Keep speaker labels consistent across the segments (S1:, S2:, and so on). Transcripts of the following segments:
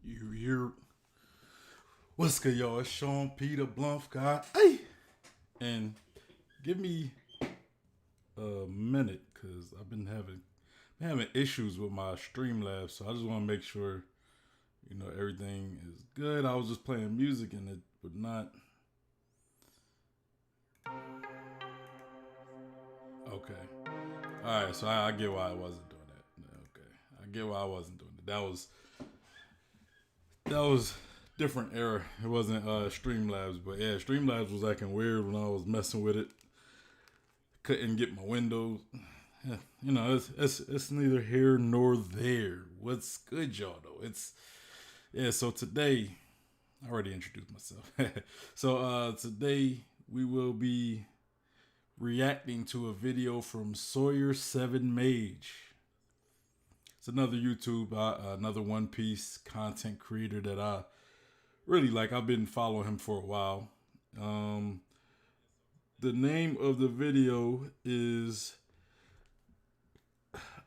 S1: You're what's good, y'all? It's Sean Peter Blunt guy. Hey, and give me a minute because I've been having issues with my Streamlabs, so I just want to make sure everything is good. I was just playing music and it would not. Okay, all right. So I get why I wasn't doing that. Okay, I get why I wasn't doing it. That was different era. It wasn't Streamlabs, but yeah, Streamlabs was acting weird when I was messing with it. Couldn't get my windows. Yeah, it's neither here nor there. What's good, y'all? Though it's yeah. So today, I already introduced myself. So today we will be reacting to a video from Sawyer7mage. It's another another One Piece content creator that I really like. I've been following him for a while. The name of the video is,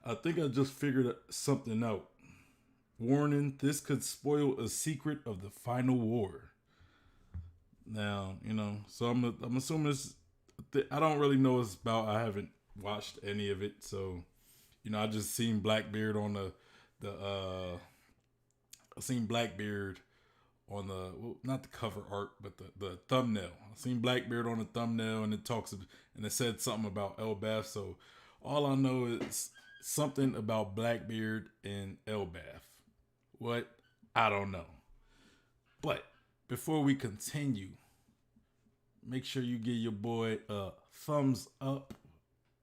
S1: I think I just figured something out. Warning, this could spoil a secret of the final war. Now, so I'm assuming this, I don't really know what it's about. I haven't watched any of it. So, I just seen Blackbeard on I seen Blackbeard on not the cover art, but the thumbnail. I seen Blackbeard on the thumbnail, and it said something about Elbath. So all I know is something about Blackbeard and Elbath. What? I don't know. But before we continue, make sure you give your boy a thumbs up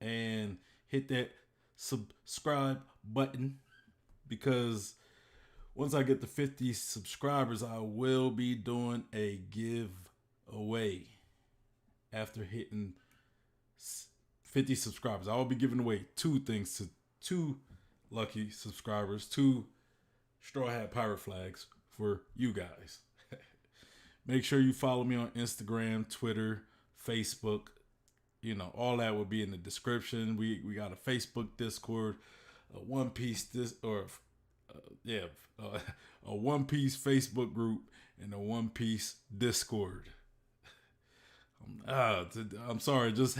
S1: and hit that subscribe button, because once I get to 50 subscribers, I will be doing a giveaway. After hitting 50 subscribers, I will be giving away two things to two lucky subscribers, two Straw Hat Pirate flags for you guys. Make sure you follow me on Instagram, Twitter, Facebook. All that will be in the description. We got a Facebook Discord, a One Piece a One Piece Facebook group, and a One Piece Discord. I'm sorry, just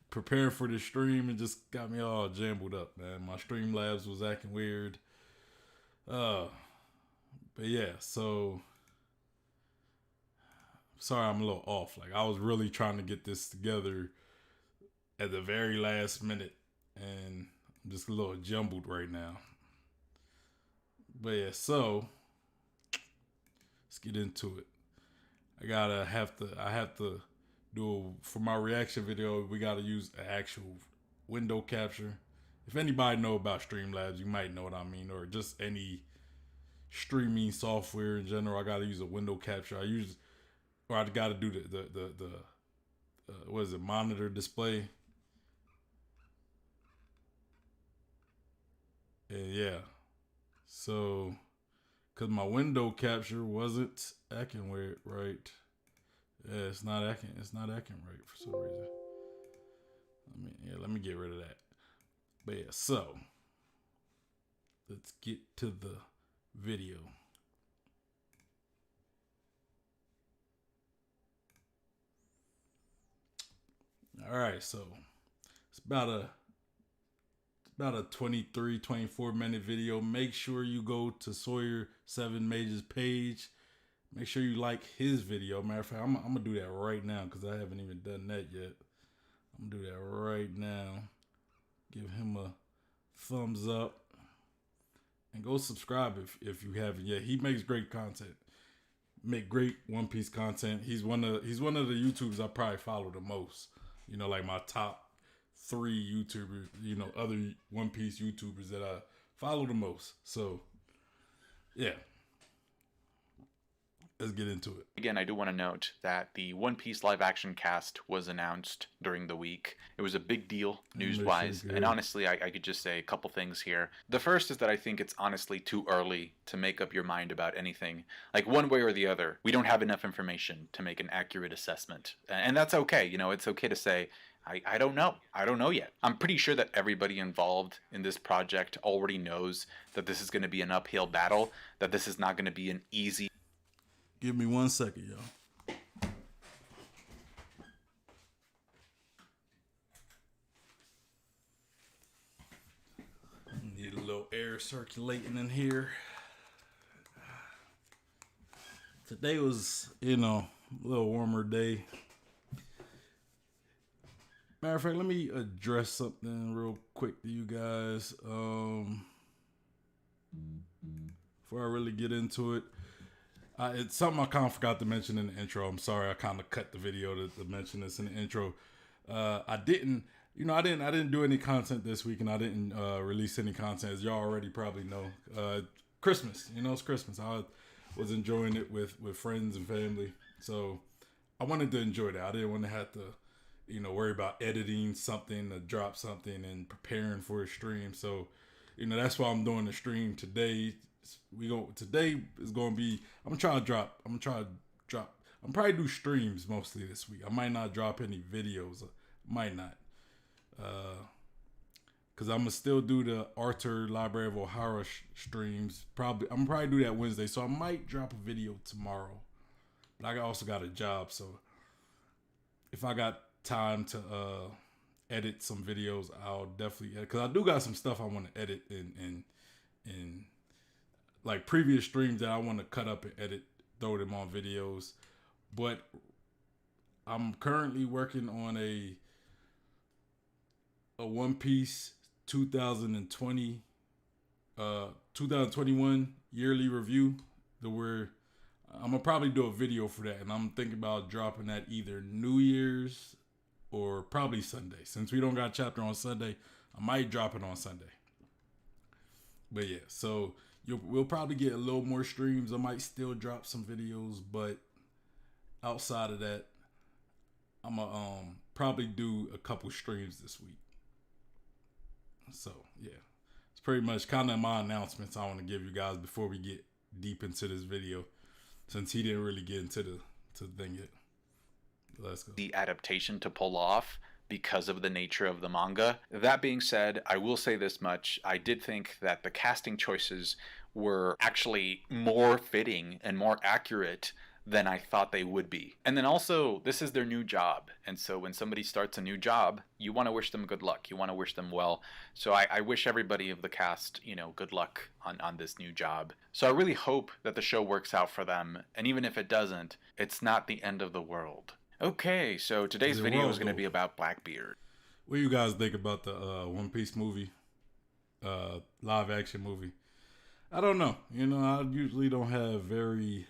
S1: preparing for the stream and just got me all jumbled up, man. My Streamlabs was acting weird. But yeah, so sorry I'm a little off. Like, I was really trying to get this together at the very last minute, and I'm just a little jumbled right now. But yeah, so let's get into it. I have to do for my reaction video. We gotta use an actual window capture. If anybody know about Streamlabs, you might know what I mean, or just any streaming software in general. I gotta use a window capture. I gotta do the what is it, monitor display. And yeah, so because my window capture wasn't acting weird, right? Yeah, it's not acting right for some reason. Let me get rid of that. But yeah, so let's get to the video. All right, so it's about a 23, 24 minute video. Make sure you go to Sawyer7mage's page. Make sure you like his video. Matter of fact, I'm gonna do that right now because I haven't even done that yet. I'm gonna do that right now. Give him a thumbs up and go subscribe if you haven't yet. He makes great content. Make great One Piece content. He's one of the YouTubers I probably follow the most. Like my top 3 YouTubers, other One Piece YouTubers that I follow the most. So, yeah. Let's get into it.
S2: Again, I do want to note that the One Piece live action cast was announced during the week. It was a big deal news-wise, and honestly, I could just say a couple things here. The first is that I think it's honestly too early to make up your mind about anything, like one way or the other. We don't have enough information to make an accurate assessment, and that's okay. It's okay to say, I don't know. I don't know yet. I'm pretty sure that everybody involved in this project already knows that this is going to be an uphill battle, that this is not going to be an easy.
S1: Give me 1 second, y'all. Need a little air circulating in here. Today was, a little warmer day. Matter of fact, let me address something real quick to you guys. Before I really get into it. It's something I kind of forgot to mention in the intro. I'm sorry, I kind of cut the video to mention this in the intro. I didn't do any content this week, and I didn't release any content, as y'all already probably know. Christmas, it's Christmas. I was enjoying it with friends and family, so I wanted to enjoy that. I didn't want to have to, worry about editing something to drop something and preparing for a stream. So, that's why I'm doing the stream today. Today is going to be, I'm probably do streams mostly this week. I might not drop any videos. Might not. Cause I'm gonna still do the Arthur Library of Ohio streams. I'm probably do that Wednesday. So I might drop a video tomorrow. But I also got a job. So if I got time to edit some videos, I'll definitely edit. Cause I do got some stuff I want to edit and like previous streams that I want to cut up and edit, throw them on videos. But I'm currently working on a One Piece 2021 yearly review, where I'm gonna probably do a video for that, and I'm thinking about dropping that either New Year's or probably Sunday. Since we don't got a chapter on Sunday, I might drop it on Sunday. But yeah, so we'll probably get a little more streams. I might still drop some videos, but outside of that, I'm gonna probably do a couple streams this week. So yeah, it's pretty much kind of my announcements I want to give you guys before we get deep into this video, since he didn't really get into the thing yet. Let's go.
S2: The adaptation to pull off because of the nature of the manga. That being said, I will say this much. I did think that the casting choices were actually more fitting and more accurate than I thought they would be. And then also, this is their new job. And so when somebody starts a new job, you want to wish them good luck. You want to wish them well. So I wish everybody of the cast, good luck on this new job. So I really hope that the show works out for them. And even if it doesn't, it's not the end of the world. Okay, so today's video is going to be about Blackbeard.
S1: What do you guys think about the One Piece movie? Live action movie? I don't know. I usually don't have very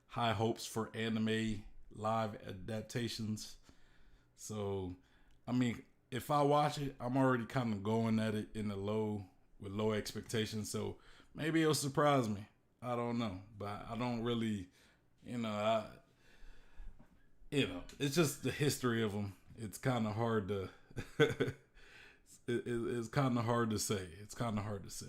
S1: high hopes for anime live adaptations. So, I mean, if I watch it, I'm already kind of going at it with low expectations. So maybe it'll surprise me. I don't know, but I don't really, it's just the history of them. It's kind of hard to, it's kind of hard to say. It's kind of hard to say.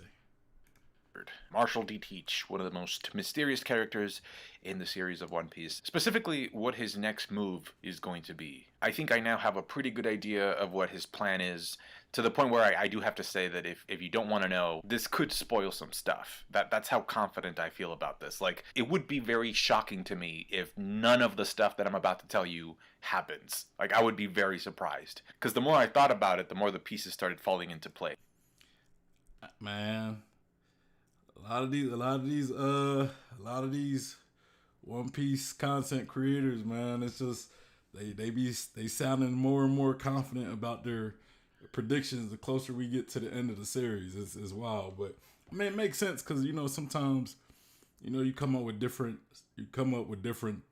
S2: Marshall D. Teach, one of the most mysterious characters in the series of One Piece. Specifically, what his next move is going to be. I think I now have a pretty good idea of what his plan is, to the point where I do have to say that if you don't want to know, this could spoil some stuff. That's how confident I feel about this. Like, it would be very shocking to me if none of the stuff that I'm about to tell you happens. Like, I would be very surprised. Because the more I thought about it, the more the pieces started falling into place.
S1: Man, a lot of these One Piece content creators, man, it's just they sounding more and more confident about their predictions the closer we get to the end of the series. It's wild, but I mean, it makes sense because sometimes you come up with different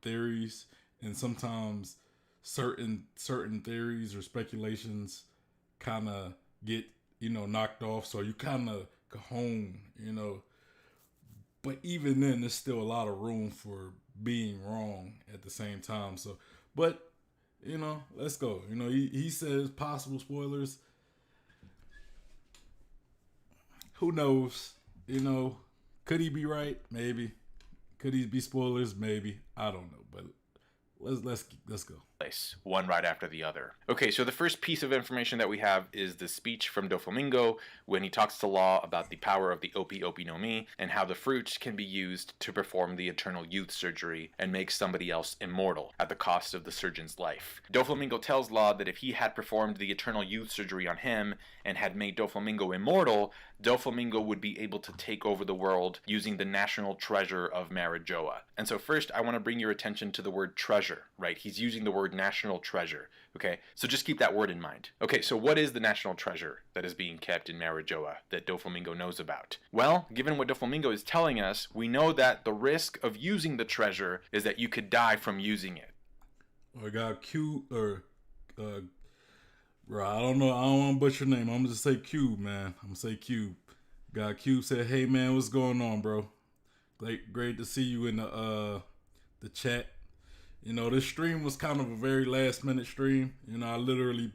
S1: theories, and sometimes certain theories or speculations kind of get knocked off, so you kind of go home, but even then there's still a lot of room for being wrong at the same time. So, but let's go. He says possible spoilers. Who knows? Could he be right? Maybe. Could he be spoilers? Maybe. I don't know. But let's go.
S2: place, one right after the other. Okay, so the first piece of information that we have is the speech from Doflamingo when he talks to Law about the power of the Opi Opi no Mi and how the fruit can be used to perform the eternal youth surgery and make somebody else immortal at the cost of the surgeon's life. Doflamingo tells Law that if he had performed the eternal youth surgery on him and had made Doflamingo immortal, Doflamingo would be able to take over the world using the national treasure of Marijoa. And so first, I want to bring your attention to the word treasure, right? He's using the word national treasure, okay? So just keep that word in mind. Okay, so what is the national treasure that is being kept in Marijoa that Doflamingo knows about? Well, given what Doflamingo is telling us, we know that the risk of using the treasure is that you could die from using it.
S1: I got Q, or, bro, I don't know. I don't want to butcher your name. I'm going to just say Cube, man. I'm going to say Cube. Got Cube said, hey, man, what's going on, bro? Great to see you in the chat. You know, this stream was kind of a very last minute stream. You know, I literally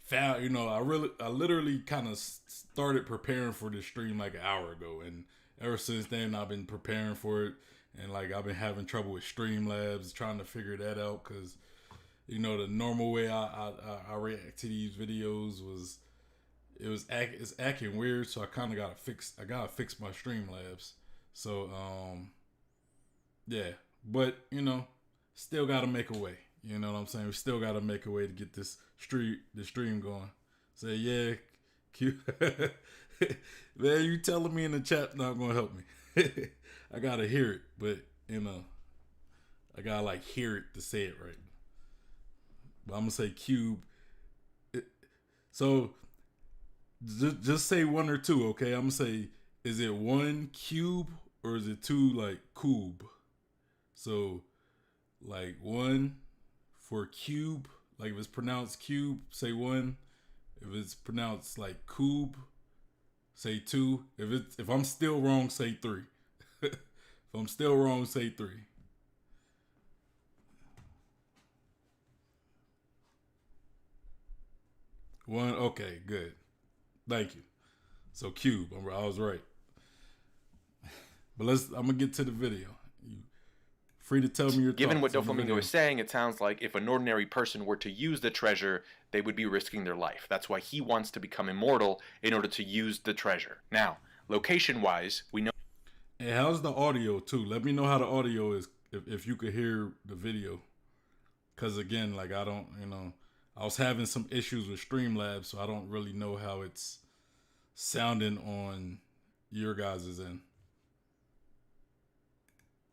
S1: found, you know, I literally kind of started preparing for this stream like an hour ago, and ever since then I've been preparing for it, and like I've been having trouble with Streamlabs, trying to figure that out, because you know the normal way I react to these videos it's acting weird, so I kind of gotta fix my Streamlabs. So yeah, but you know, still gotta make a way. You know what I'm saying? We still gotta make a way to get the stream going. Say yeah, Q. Man, you telling me in the chat not gonna help me. I gotta hear it, but you know, I gotta like hear it to say it right. But I'm gonna say cube. So just say one or two, okay? I'm gonna say, is it one cube or is it two like cube? So like one for cube, like if it's pronounced cube, say one. If it's pronounced like cube, say two. If I'm still wrong, say three. If I'm still wrong, say three. One, okay, good. Thank you. So cube, I was right. But I'm gonna get to the video. You free to tell me your
S2: Given
S1: thoughts.
S2: What Doflamingo is saying, it sounds like if an ordinary person were to use the treasure, they would be risking their life. That's why he wants to become immortal in order to use the treasure. Now, location-wise, we know...
S1: And how's the audio, too? Let me know how the audio is, if you could hear the video. Because, again, like, I don't, you know... I was having some issues with Streamlabs, so I don't really know how it's sounding on your guys' end.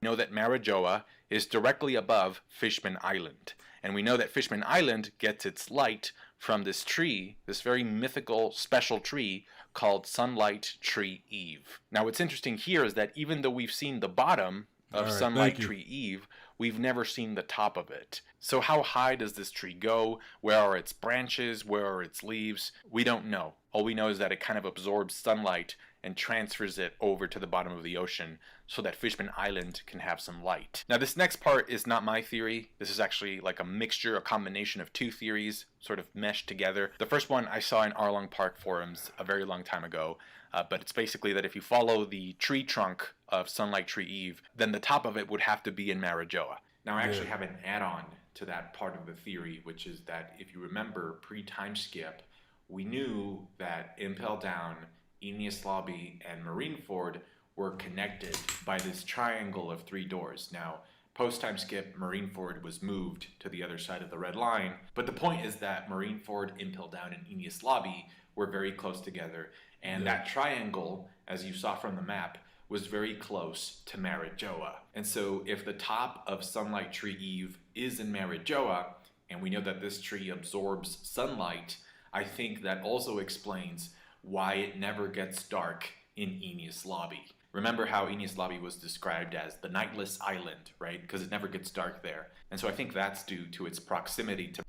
S2: We know that Marijoa is directly above Fishman Island. And we know that Fishman Island gets its light from this tree, this very mythical, special tree called Sunlight Tree Eve. Now, what's interesting here is that even though we've seen the bottom of Sunlight Tree Eve, we've never seen the top of it. So how high does this tree go? Where are its branches? Where are its leaves? We don't know. All we know is that it kind of absorbs sunlight and transfers it over to the bottom of the ocean so that Fishman Island can have some light. Now, this next part is not my theory. This is actually like a mixture, a combination of two theories sort of meshed together. The first one I saw in Arlong Park forums a very long time ago, but it's basically that if you follow the tree trunk of Sunlight Tree Eve, then the top of it would have to be in Marijoa. Now, I actually have an add-on to that part of the theory, which is that if you remember pre-time skip, we knew that Impel Down, Aeneas Lobby, and Marineford were connected by this triangle of three doors. Now, post-time skip, Marineford was moved to the other side of the red line, but the point is that Marineford, Impel Down, and Aeneas Lobby were very close together, and that triangle, as you saw from the map, was very close to Marijoa. And so if the top of Sunlight Tree Eve is in Marijoa, and we know that this tree absorbs sunlight, I think that also explains why it never gets dark in Aeneas Lobby. Remember how Aeneas Lobby was described as the nightless island, right? Because it never gets dark there. And so I think that's due to its proximity to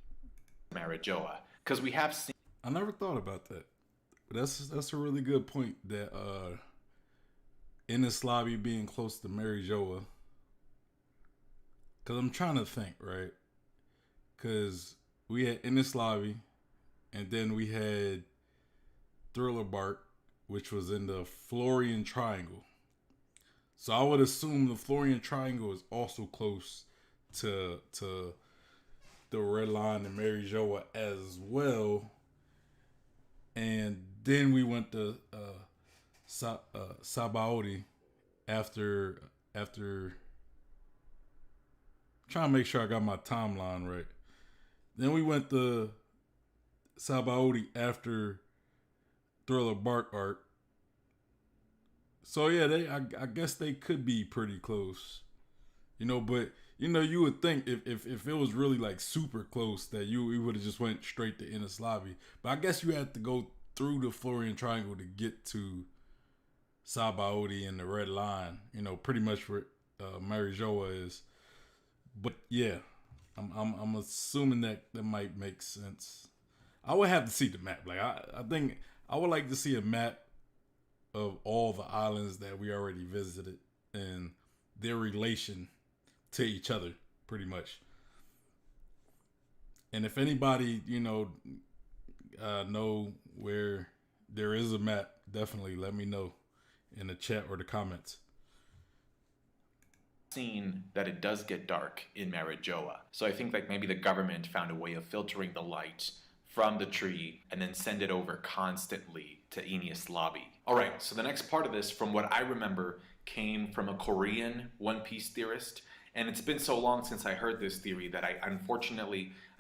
S2: Marijoa. Because we have seen...
S1: I never thought about that. But that's a really good point, that Aeneas Lobby being close to Marijoa. Because I'm trying to think, right? Because we had Aeneas Lobby, and then we had Thriller Bark, which was in the Florian Triangle. So I would assume the Florian Triangle is also close to the Red Line and Mary Joa as well. And then we went to Sabaody after trying to make sure I got my timeline right. Then we went to Sabaody after Thriller Bark Art. So yeah, I guess they could be pretty close. But you would think if it was really like super close that you would have just went straight to Ennis Lobby. But I guess you had to go through the Florian Triangle to get to Sabaody and the Red Line. Pretty much where Mary Joa is. But yeah, I'm assuming that might make sense. I would have to see the map. Like I think I would like to see a map of all the islands that we already visited and their relation to each other, pretty much. And if anybody, know where there is a map, definitely let me know in the chat or the comments.
S2: Seen that it does get dark in Marijoa. So I think like maybe the government found a way of filtering the light from the tree and then send it over constantly to Enies Lobby. All right, so the next part of this, from what I remember, came from a Korean One Piece theorist. And it's been so long since I heard this theory that I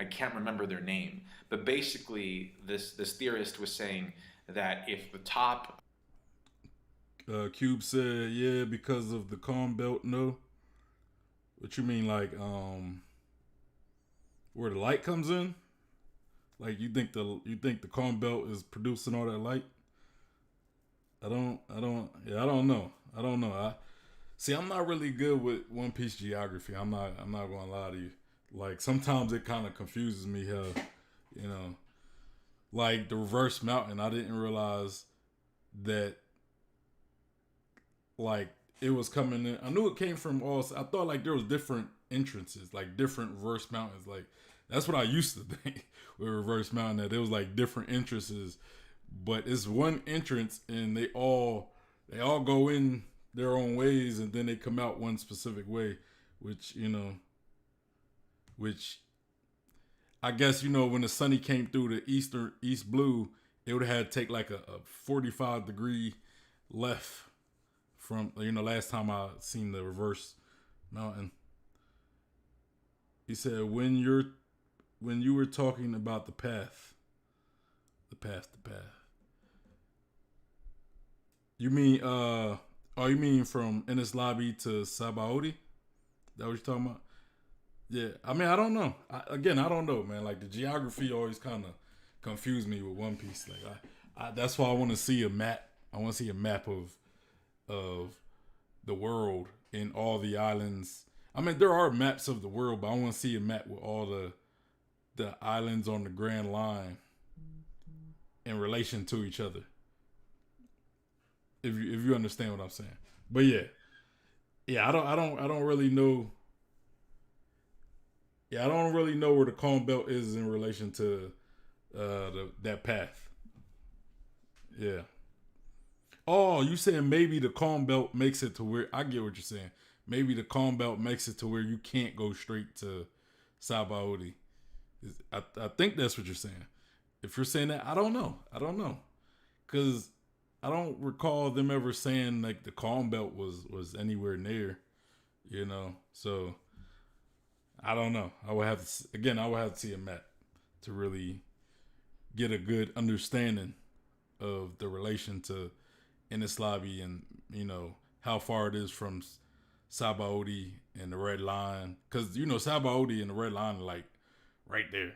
S2: can't remember their name. But basically, this theorist was saying that if the top...
S1: Cube said, yeah, because of the calm belt, no. What you mean, like, where the light comes in? Like, you think the calm belt is producing all that light? I don't know. I'm not really good with One Piece geography. I'm not gonna lie to you. Like, sometimes it kind of confuses me how, like the reverse mountain. I didn't realize that, like, it was coming in. I knew it came from all. I thought like there was different entrances, like different reverse mountains. Like that's what I used to think with reverse mountain, that there was like different entrances, but it's one entrance and they all go in their own ways and then they come out one specific way, which I guess when the Sunny came through the east blue, it would have had to take like a 45-degree left from last time I seen the reverse mountain. He said when you were talking about the path. You mean you mean from Ennis Lobby to Sabaody? That what you're talking about? Yeah, I mean I don't know. I don't know, man. Like the geography always kind of confused me with One Piece. Like I that's why I want to see a map. I want to see a map of the world in all the islands. I mean, there are maps of the world, but I want to see a map with all the islands on the Grand Line in relation to each other. If you understand what I'm saying. But yeah, I don't really know. Yeah, I don't really know where the calm belt is in relation to that path. Yeah. Oh, you saying maybe the calm belt makes it to where, I get what you're saying. Maybe the calm belt makes it to where you can't go straight to Sabaody. I think that's what you're saying. If you're saying that, I don't know. Because I don't recall them ever saying like the calm belt was anywhere near, So I don't know. I would have to see a map to really get a good understanding of the relation to Ennis Lobby and how far it is from Sabaody and the Red Line, because Sabaody and the Red Line are like right there,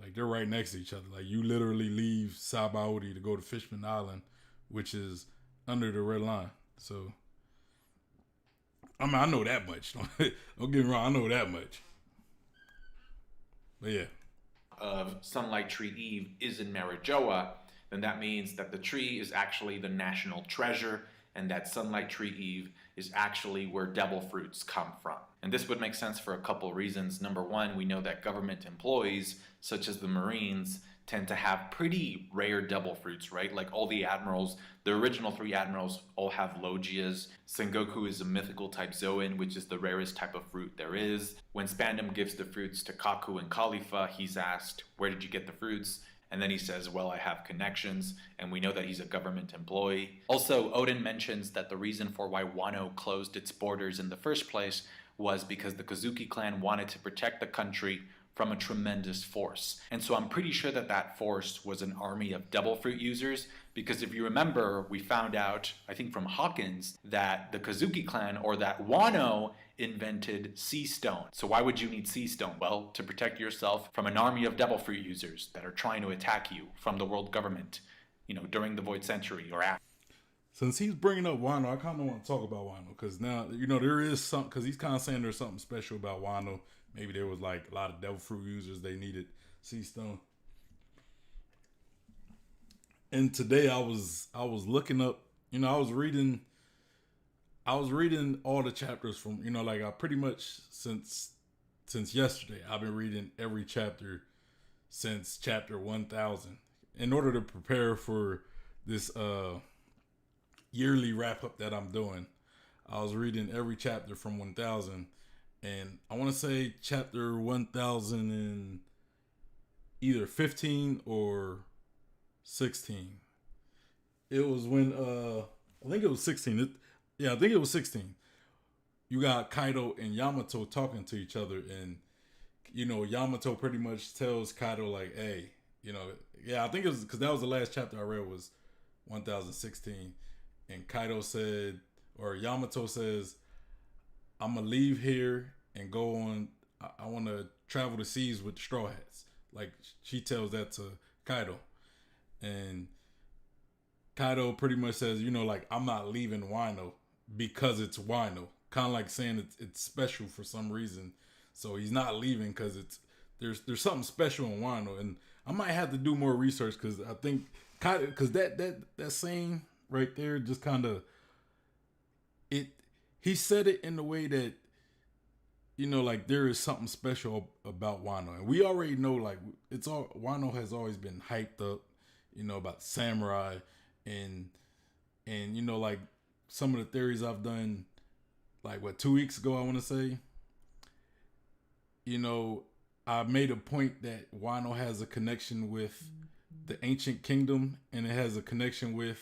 S1: like they're right next to each other. Like you literally leave Sabaody to go to Fishman Island, which is under the Red Line. So I mean I know that much. Don't get me wrong, I know that much. But yeah.
S2: Of Sunlight Tree Eve is in Marijoa, then that means that the tree is actually the national treasure and that Sunlight Tree Eve is actually where devil fruits come from. And this would make sense for a couple reasons. Number one, we know that government employees, such as the Marines, tend to have pretty rare devil fruits, right? Like all the admirals, the original three admirals all have logias. Sengoku is a mythical type Zoan, which is the rarest type of fruit there is. When Spandam gives the fruits to Kaku and Khalifa, he's asked, where did you get the fruits? And then he says, well, I have connections, and we know that he's a government employee. Also, Odin mentions that the reason for why Wano closed its borders in the first place was because the Kozuki clan wanted to protect the country from a tremendous force. And so I'm pretty sure that that force was an army of devil fruit users, because if you remember, we found out, I think from Hawkins, that the Kozuki clan, or that Wano, invented sea stone. So why would you need sea stone? Well, to protect yourself from an army of devil fruit users that are trying to attack you from the world government, during the Void Century or after.
S1: Since he's bringing up Wano, I kind of want to talk about Wano, because now, there is something, because he's kind of saying there's something special about Wano. Maybe there was like a lot of devil fruit users, they needed sea stone. And today I was looking up, I was reading all the chapters from, like I pretty much since yesterday, I've been reading every chapter since chapter 1000 in order to prepare for this yearly wrap up that I'm doing. I was reading every chapter from 1000, and I want to say chapter 1000 and either 15 or 16. It was when I think it was 16. I think it was 16. You got Kaido and Yamato talking to each other, and Yamato pretty much tells Kaido like, "Hey, I think it was because that was the last chapter I read was 1016." And Kaido said, or Yamato says, I'm going to leave here and go on. I want to travel the seas with the Straw Hats. Like, she tells that to Kaido. And Kaido pretty much says, like, I'm not leaving Wano because it's Wano. Kind of like saying it's special for some reason. So he's not leaving because there's something special in Wano. And I might have to do more research, because I think Kaido, because that saying right there just kind of he said it in the way that like there is something special about Wano, and we already know like Wano has always been hyped up, about samurai, and like some of the theories I've done, like 2 weeks ago I want to say, I made a point that Wano has a connection with the ancient kingdom, and it has a connection with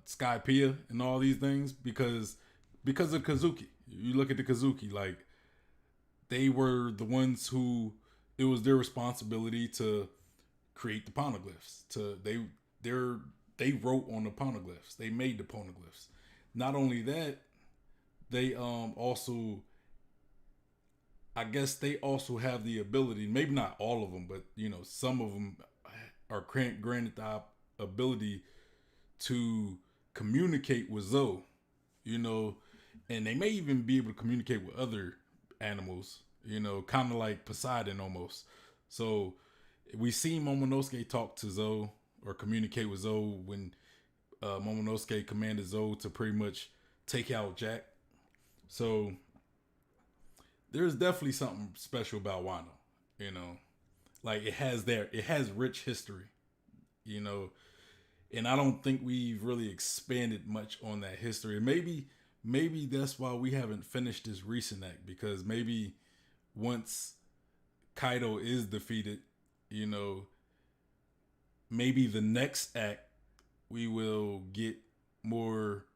S1: Skypiea and all these things because of Kazuki. You look at the Kazuki, like they were the ones who it was their responsibility to create the poneglyphs. They wrote on the poneglyphs. They made the poneglyphs. Not only that, they also, I guess they also have the ability, maybe not all of them, but some of them are granted the ability to communicate with Zoe, and they may even be able to communicate with other animals, kind of like Poseidon almost. So we see Momonosuke talk to Zoe or communicate with Zoe when Momonosuke commanded Zoe to pretty much take out Jack. So there's definitely something special about Wano, like it has rich history, and I don't think we've really expanded much on that history. Maybe that's why we haven't finished this recent act, because maybe once Kaido is defeated, maybe the next act we will get more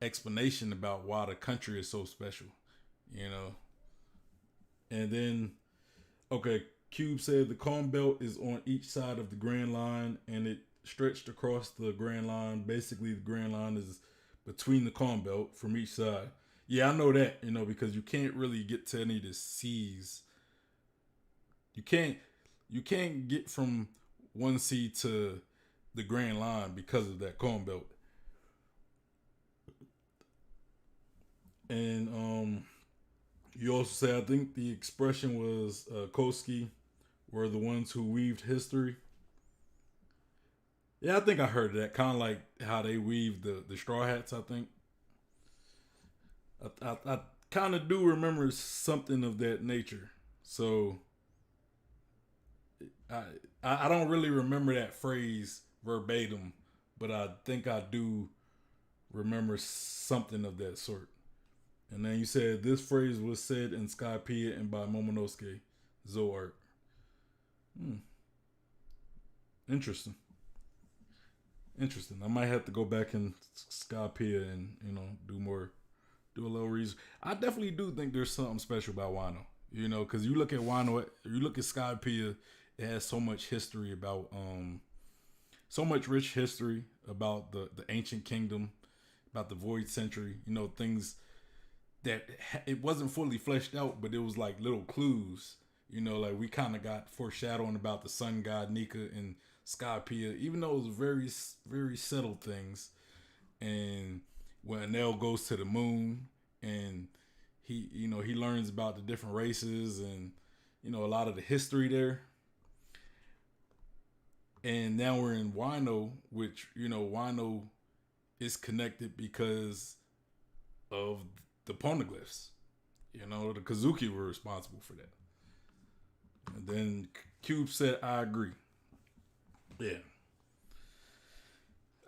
S1: explanation about why the country is so special, And then, okay, Cube said the calm belt is on each side of the Grand Line, and it stretched across the Grand Line. Basically, the Grand Line is between the calm belt from each side. Yeah, I know that, because you can't really get to any of the seas. You can't get from one sea to the Grand Line because of that calm belt. And you also say, I think the expression was Koski were the ones who weaved history. Yeah, I think I heard that. Kind of like how they weave the Straw Hats, I think. I kind of do remember something of that nature. So I I don't really remember that phrase verbatim, but I think I do remember something of that sort. And then you said this phrase was said in Skypiea and by Momonosuke Zoart. Hmm. Interesting. Interesting. I might have to go back in Skypiea and do a little research. I definitely do think there's something special about Wano. Because you look at Wano, you look at Skypiea, it has so much history about so much rich history about the ancient kingdom, about the Void Century. Things that it wasn't fully fleshed out, but it was like little clues. Like we kind of got foreshadowing about the sun god Nika and Skypiea, even though it was very, very subtle things. And when Enel goes to the moon and he learns about the different races and a lot of the history there. And now we're in Wano, which Wano is connected because of the poneglyphs. The Kazuki were responsible for that. And then Cube said, "I agree." Yeah.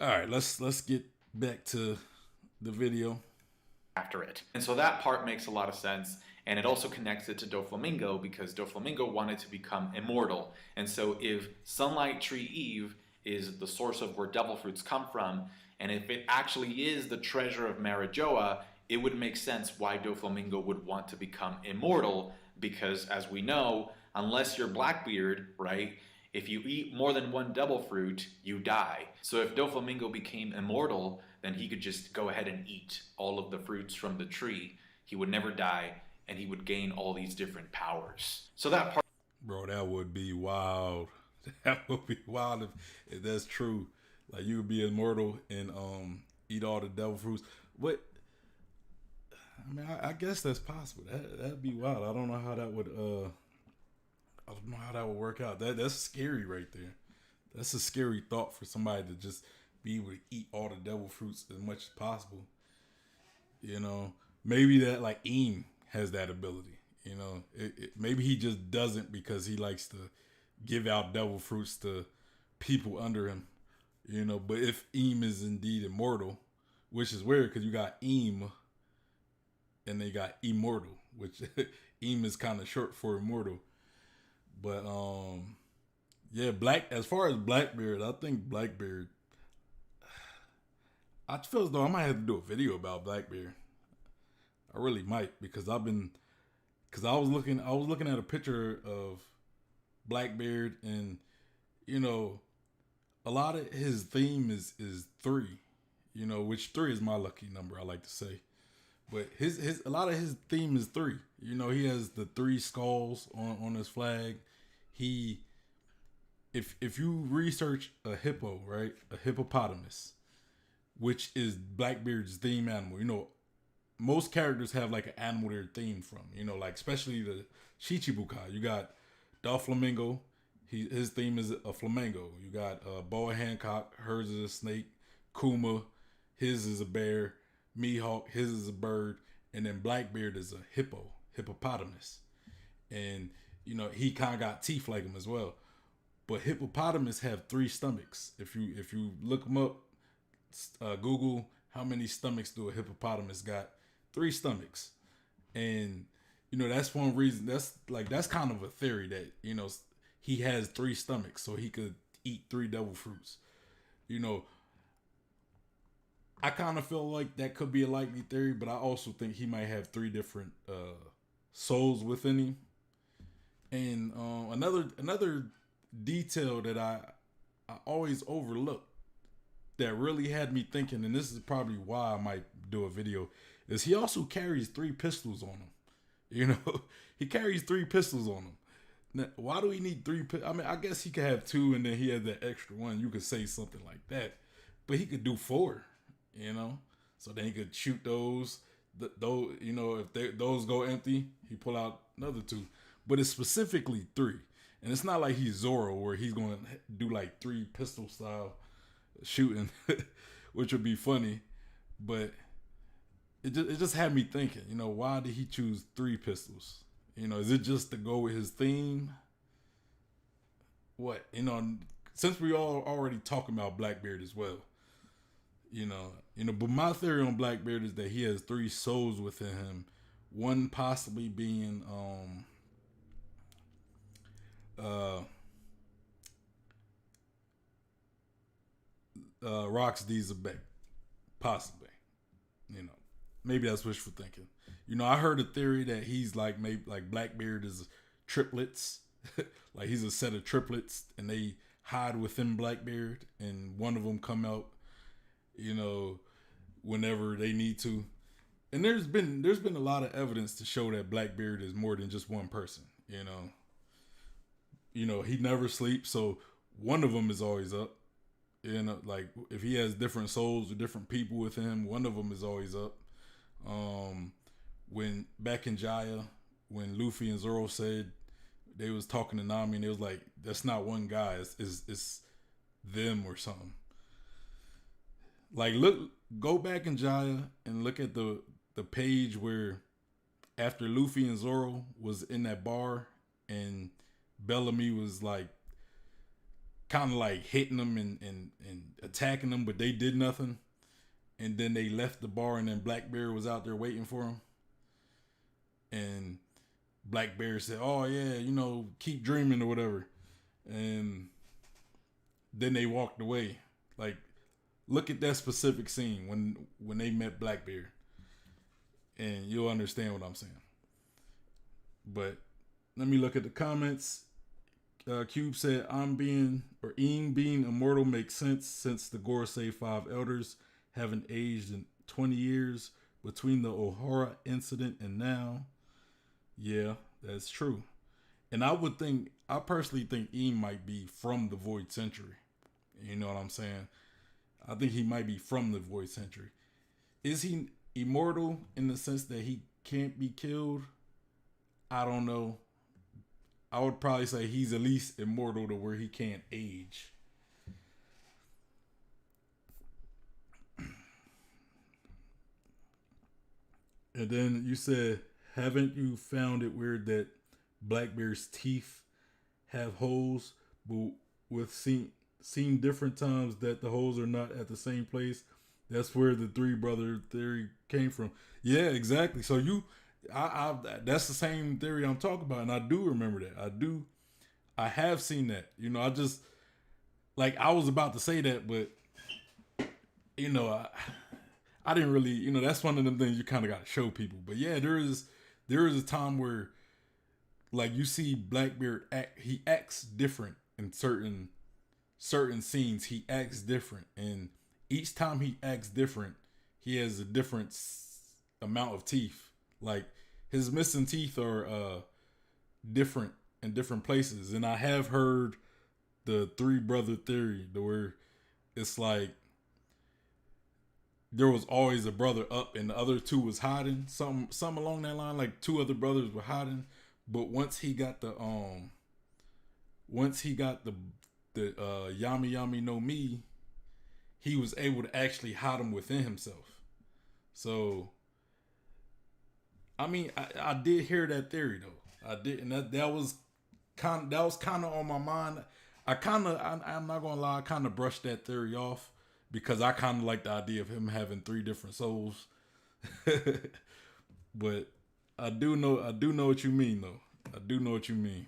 S1: All right, let's get back to the video.
S2: After it. And so that part makes a lot of sense. And it also connects it to Doflamingo because Doflamingo wanted to become immortal. And so if Sunlight Tree Eve is the source of where devil fruits come from, and if it actually is the treasure of Marijoa, it would make sense why Doflamingo would want to become immortal because, as we know, unless you're Blackbeard, right, if you eat more than one devil fruit, you die. So if Doflamingo became immortal, then he could just go ahead and eat all of the fruits from the tree. He would never die, and he would gain all these different powers. So that part...
S1: Bro, that would be wild. That would be wild if that's true. Like, you would be immortal and eat all the devil fruits. But, I mean, I guess that's possible. That'd be wild. I don't know how that would... I don't know how that would work out. That's scary right there. That's a scary thought for somebody to just be able to eat all the devil fruits as much as possible. Maybe that like Eam has that ability. Maybe he just doesn't because he likes to give out devil fruits to people under him. But if Eam is indeed immortal, which is weird because you got Eam and they got immortal, which Eam is kind of short for immortal. But yeah, as far as Blackbeard, I think Blackbeard, I feel as though I might have to do a video about Blackbeard. I really might because I was looking at a picture of Blackbeard and a lot of his theme is 3, which 3 is my lucky number, I like to say. But a lot of his theme is 3. He has the 3 skulls on his flag. If you research a hippo, right, a hippopotamus, which is Blackbeard's theme animal, most characters have like an animal they're themed from, like especially the Shichibukai. You got Doflamingo, his theme is a flamingo. You got Boa Hancock, hers is a snake. Kuma, his is a bear. Mihawk, his is a bird, and then Blackbeard is a hippopotamus, and he kind of got teeth like him as well. But hippopotamus have 3 stomachs. If you look them up, Google how many stomachs do a hippopotamus got? 3 stomachs, and that's one reason. That's kind of a theory that he has 3 stomachs, so he could eat 3 devil fruits. I kind of feel like that could be a likely theory, but I also think he might have 3 different souls within him. And another detail that I always overlook that really had me thinking, and this is probably why I might do a video, is he also carries 3 pistols on him. He carries 3 pistols on him. Now, why do he need 3? I mean, I guess he could have 2, and then he has that extra one. You could say something like that, but he could do 4. So then he could shoot those. Those, if those go empty, he pull out another 2. But it's specifically 3, and it's not like he's Zoro where he's going to do like 3 pistol style shooting, which would be funny. But it just had me thinking, why did he choose 3 pistols? Is it just to go with his theme? what, since we all already talking about Blackbeard as well, but my theory on Blackbeard is that he has 3 souls within him. One possibly being Rox Zebek, possibly. Maybe that's wishful thinking. I heard a theory that he's maybe Blackbeard is triplets, like he's a set of triplets, and they hide within Blackbeard, and one of them come out, whenever they need to. And there's been a lot of evidence to show that Blackbeard is more than just one person. He never sleeps, so one of them is always up. Like if he has different souls or different people with him, one of them is always up. When back in Jaya, when Luffy and Zoro said they was talking to Nami, and it was like, that's not one guy, it's them or something. Like, go back in Jaya and look at the page where after Luffy and Zoro was in that bar and Bellamy was like kind of like hitting them and attacking them, but they did nothing. And then they left the bar, and then Blackbeard was out there waiting for him. And Blackbeard said, "Oh yeah, keep dreaming," or whatever. And then they walked away. Like, look at that specific scene when they met Blackbeard, and you'll understand what I'm saying. But let me look at the comments. Cube said, Eing being immortal makes sense since the Gorosei 5 elders haven't aged in 20 years between the Ohara incident and now. Yeah, that's true. And I personally think Eing might be from the Void Century. You know what I'm saying? I think he might be from the Void Century. Is he immortal in the sense that he can't be killed? I don't know. I would probably say he's at least immortal to where he can't age. And then you said, haven't you found it weird that Blackbeard's teeth have holes, but with seen different times that the holes are not at the same place? That's where the 3 brother theory came from. Yeah, exactly. So that's the same theory I'm talking about, and I do remember that. I have seen that. I just, like, I was about to say that, but I didn't really, that's one of them things you kind of got to show people. But yeah, there is a time where, like, you see Blackbeard he acts different in certain scenes. He acts different, and each time he acts different, he has a different amount of teeth. Like, his missing teeth are different in different places. And I have heard the 3 brother theory, where it's like there was always a brother up and the other 2 was hiding. Something along that line, like 2 other brothers were hiding. But once he got the Yami Yami no Mi, he was able to actually hide them within himself. So, I mean, I did hear that theory though. I did, and that was kind of on my mind. I'm not gonna lie, I kind of brushed that theory off because I kind of like the idea of him having 3 different souls. But I do know what you mean though. I do know what you mean.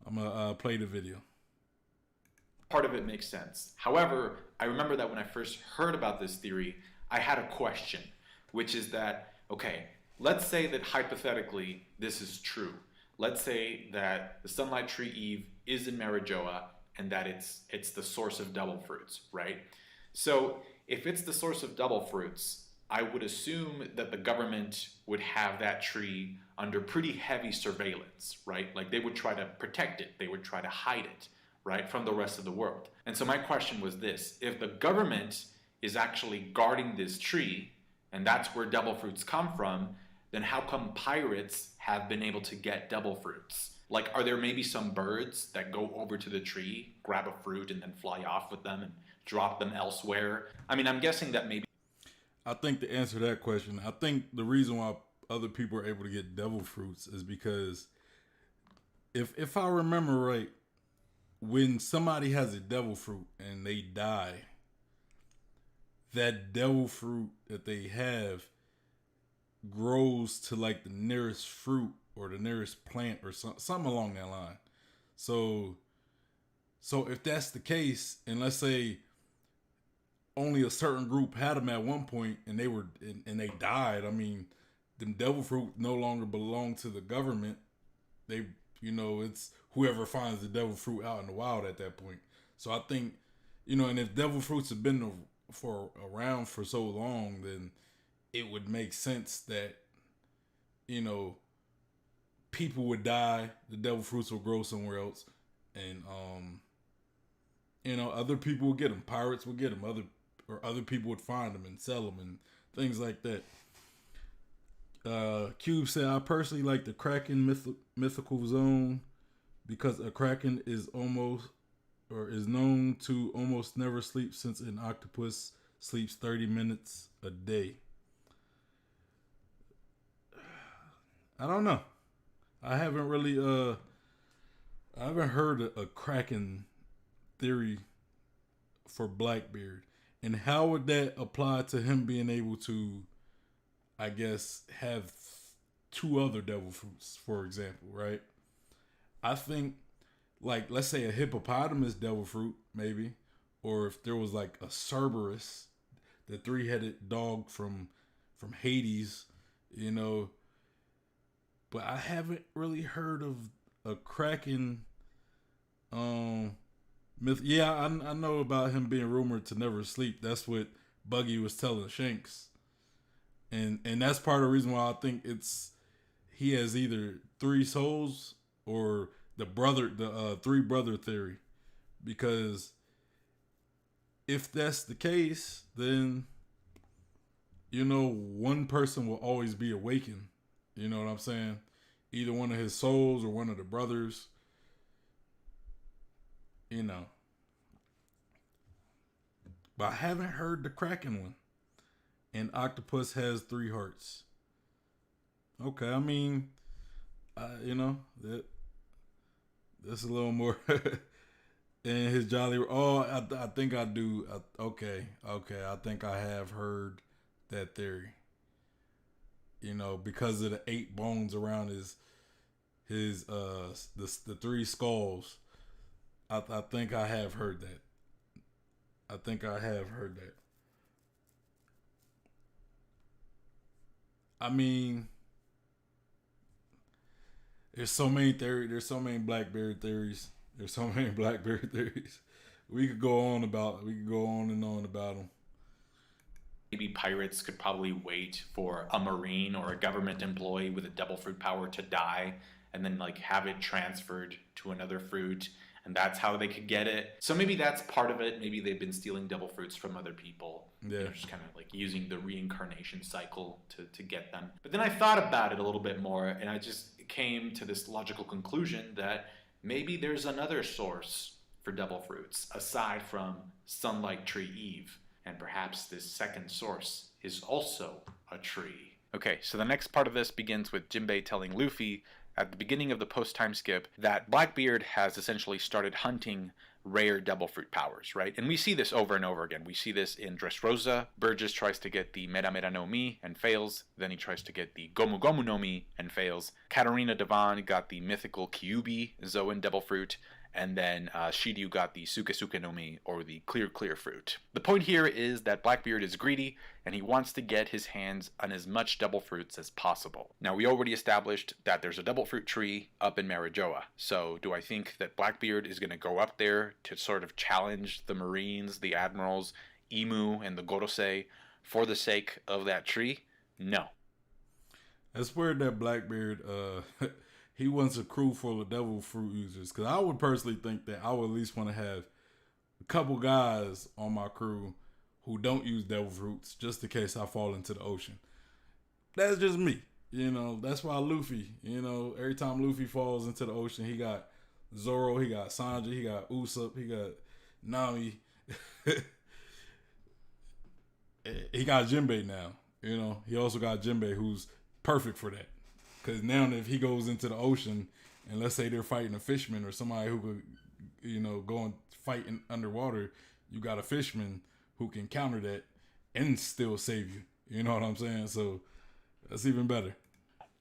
S1: I'm gonna play the video.
S2: Part of it makes sense. However, I remember that when I first heard about this theory, I had a question, which is that, okay, let's say that hypothetically this is true. Let's say that the Sunlight Tree Eve is in Marijoa and that it's the source of devil fruits, right? So if it's the source of devil fruits, I would assume that the government would have that tree under pretty heavy surveillance, right? Like, they would try to protect it. They would try to hide it, right, from the rest of the world. And so my question was this: if the government is actually guarding this tree, and that's where devil fruits come from, then how come pirates have been able to get devil fruits? Like, are there maybe some birds that go over to the tree, grab a fruit, and then fly off with them and drop them elsewhere? I mean, I'm guessing that maybe...
S1: I think to answer that question, I think the reason why other people are able to get devil fruits is because if I remember right, when somebody has a devil fruit and they die, that devil fruit that they have grows to like the nearest fruit or the nearest plant or something along that line. So if that's the case, and let's say only a certain group had them at one point and they died, I mean, them devil fruit no longer belong to the government. They, it's whoever finds the devil fruit out in the wild at that point. So I think, and if devil fruits have been around for so long, then it would make sense that, people would die, the devil fruits will grow somewhere else, and other people would get them. Pirates would get them. Other people would find them and sell them and things like that. Cube said, I personally like the Kraken mythical zone because a Kraken is known to almost never sleep, since an octopus sleeps 30 minutes a day. I don't know. I haven't really I haven't heard a Kraken theory for Blackbeard. And how would that apply to him being able to, I guess, have two other devil fruits, for example, right? I think, like, let's say a hippopotamus devil fruit, maybe, or if there was like a Cerberus, the three-headed dog from Hades, but I haven't really heard of a Kraken myth. Yeah, I know about him being rumored to never sleep. That's what Buggy was telling Shanks. And that's part of the reason why I think he has either three souls or the three brother theory. Because if that's the case, then one person will always be awakened. You know what I'm saying? Either one of his souls or one of the brothers. But I haven't heard the Kraken one. And octopus has 3 hearts. Okay, I mean, that's a little more. And his jolly. Oh, I think I do. Okay. I think I have heard that theory. Because of the 8 bones around the 3 skulls. I think I have heard that. I mean, there's so many theories. There's so many Blackbeard theories. We could go on and on about them.
S2: Maybe pirates could probably wait for a marine or a government employee with a devil fruit power to die and then like have it transferred to another fruit, and that's how they could get it. So maybe that's part of it. Maybe they've been stealing devil fruits from other people.
S1: Yeah.
S2: Just kind of like using the reincarnation cycle to get them. But then I thought about it a little bit more, and I just came to this logical conclusion that maybe there's another source for devil fruits aside from Sunlight Tree Eve. And perhaps this second source is also a tree. Okay, so the next part of this begins with Jinbei telling Luffy at the beginning of the post-time skip that Blackbeard has essentially started hunting rare devil fruit powers, right? And we see this over and over again. We see this in Dressrosa. Burgess tries to get the Mera Mera no Mi and fails. Then he tries to get the Gomu Gomu no Mi and fails. Katarina Devon got the mythical Kyubi Zoan devil fruit. And then Shiryu got the Suke Suke no Mi, or the Clear Clear fruit. The point here is that Blackbeard is greedy, and he wants to get his hands on as much devil fruits as possible. Now, we already established that there's a devil fruit tree up in Marijoa. So, do I think that Blackbeard is going to go up there to sort of challenge the Marines, the Admirals, Imu, and the Gorosei for the sake of that tree? No.
S1: It's weird that Blackbeard, he wants a crew full of devil fruit users. Because I would personally think that I would at least want to have a couple guys on my crew who don't use devil fruits, just in case I fall into the ocean. That's just me. That's why Luffy, every time Luffy falls into the ocean, he got Zoro, he got Sanji, he got Usopp, he got Nami. He got Jinbei now. He also got Jinbei, who's perfect for that. Because now if he goes into the ocean, and let's say they're fighting a fisherman or somebody who could, going fighting underwater, you got a fisherman who can counter that and still save you. You know what I'm saying? So that's even better.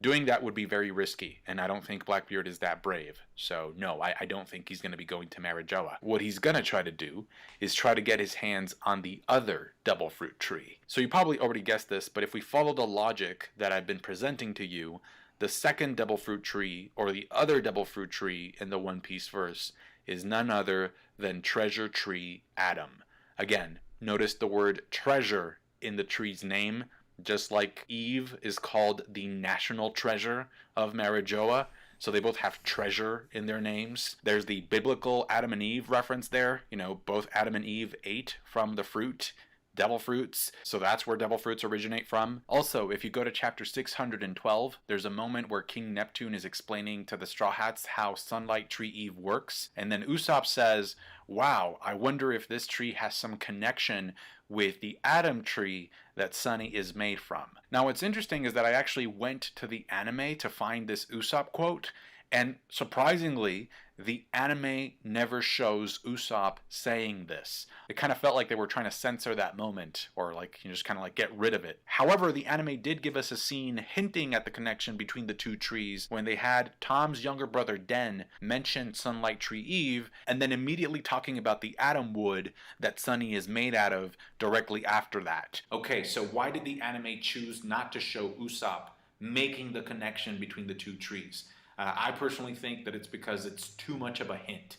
S2: Doing that would be very risky, and I don't think Blackbeard is that brave. So no, I don't think he's going to be going to Marijoa. What he's going to try to do is try to get his hands on the other devil fruit tree. So you probably already guessed this, but if we follow the logic that I've been presenting to you, the second devil fruit tree, or the other devil fruit tree in the One Piece verse, is none other than Treasure Tree Adam. Again, notice the word treasure in the tree's name. Just like Eve is called the national treasure of Marijoa, so they both have treasure in their names. There's the biblical Adam and Eve reference there. Both Adam and Eve ate from the fruit, devil fruits, so that's where devil fruits originate from. Also, if you go to chapter 612, there's a moment where King Neptune is explaining to the Straw Hats how Sunlight Tree Eve works, and then Usopp says, wow, I wonder if this tree has some connection with the Adam tree that Sunny is made from. Now what's interesting is that I actually went to the anime to find this Usopp quote, and surprisingly, the anime never shows Usopp saying this. It kind of felt like they were trying to censor that moment, or just kind of get rid of it. However, the anime did give us a scene hinting at the connection between the two trees when they had Tom's younger brother Den mention Sunlight Tree Eve, and then immediately talking about the Adam wood that Sunny is made out of directly after that. Okay, so why did the anime choose not to show Usopp making the connection between the two trees? I personally think that it's because it's too much of a hint.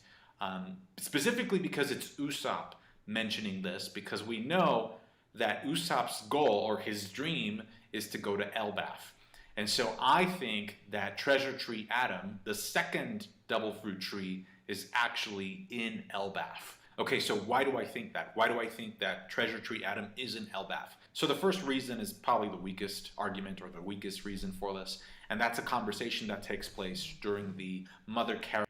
S2: Specifically because it's Usopp mentioning this, because we know that Usopp's goal, or his dream, is to go to Elbaf. And so I think that Treasure Tree Adam, the second devil fruit tree, is actually in Elbaf. Okay, so why do I think that? Why do I think that Treasure Tree Adam is in Elbaf? So the first reason is probably the weakest argument, or the weakest reason for this, and that's a conversation that takes place during the Mother Caramel.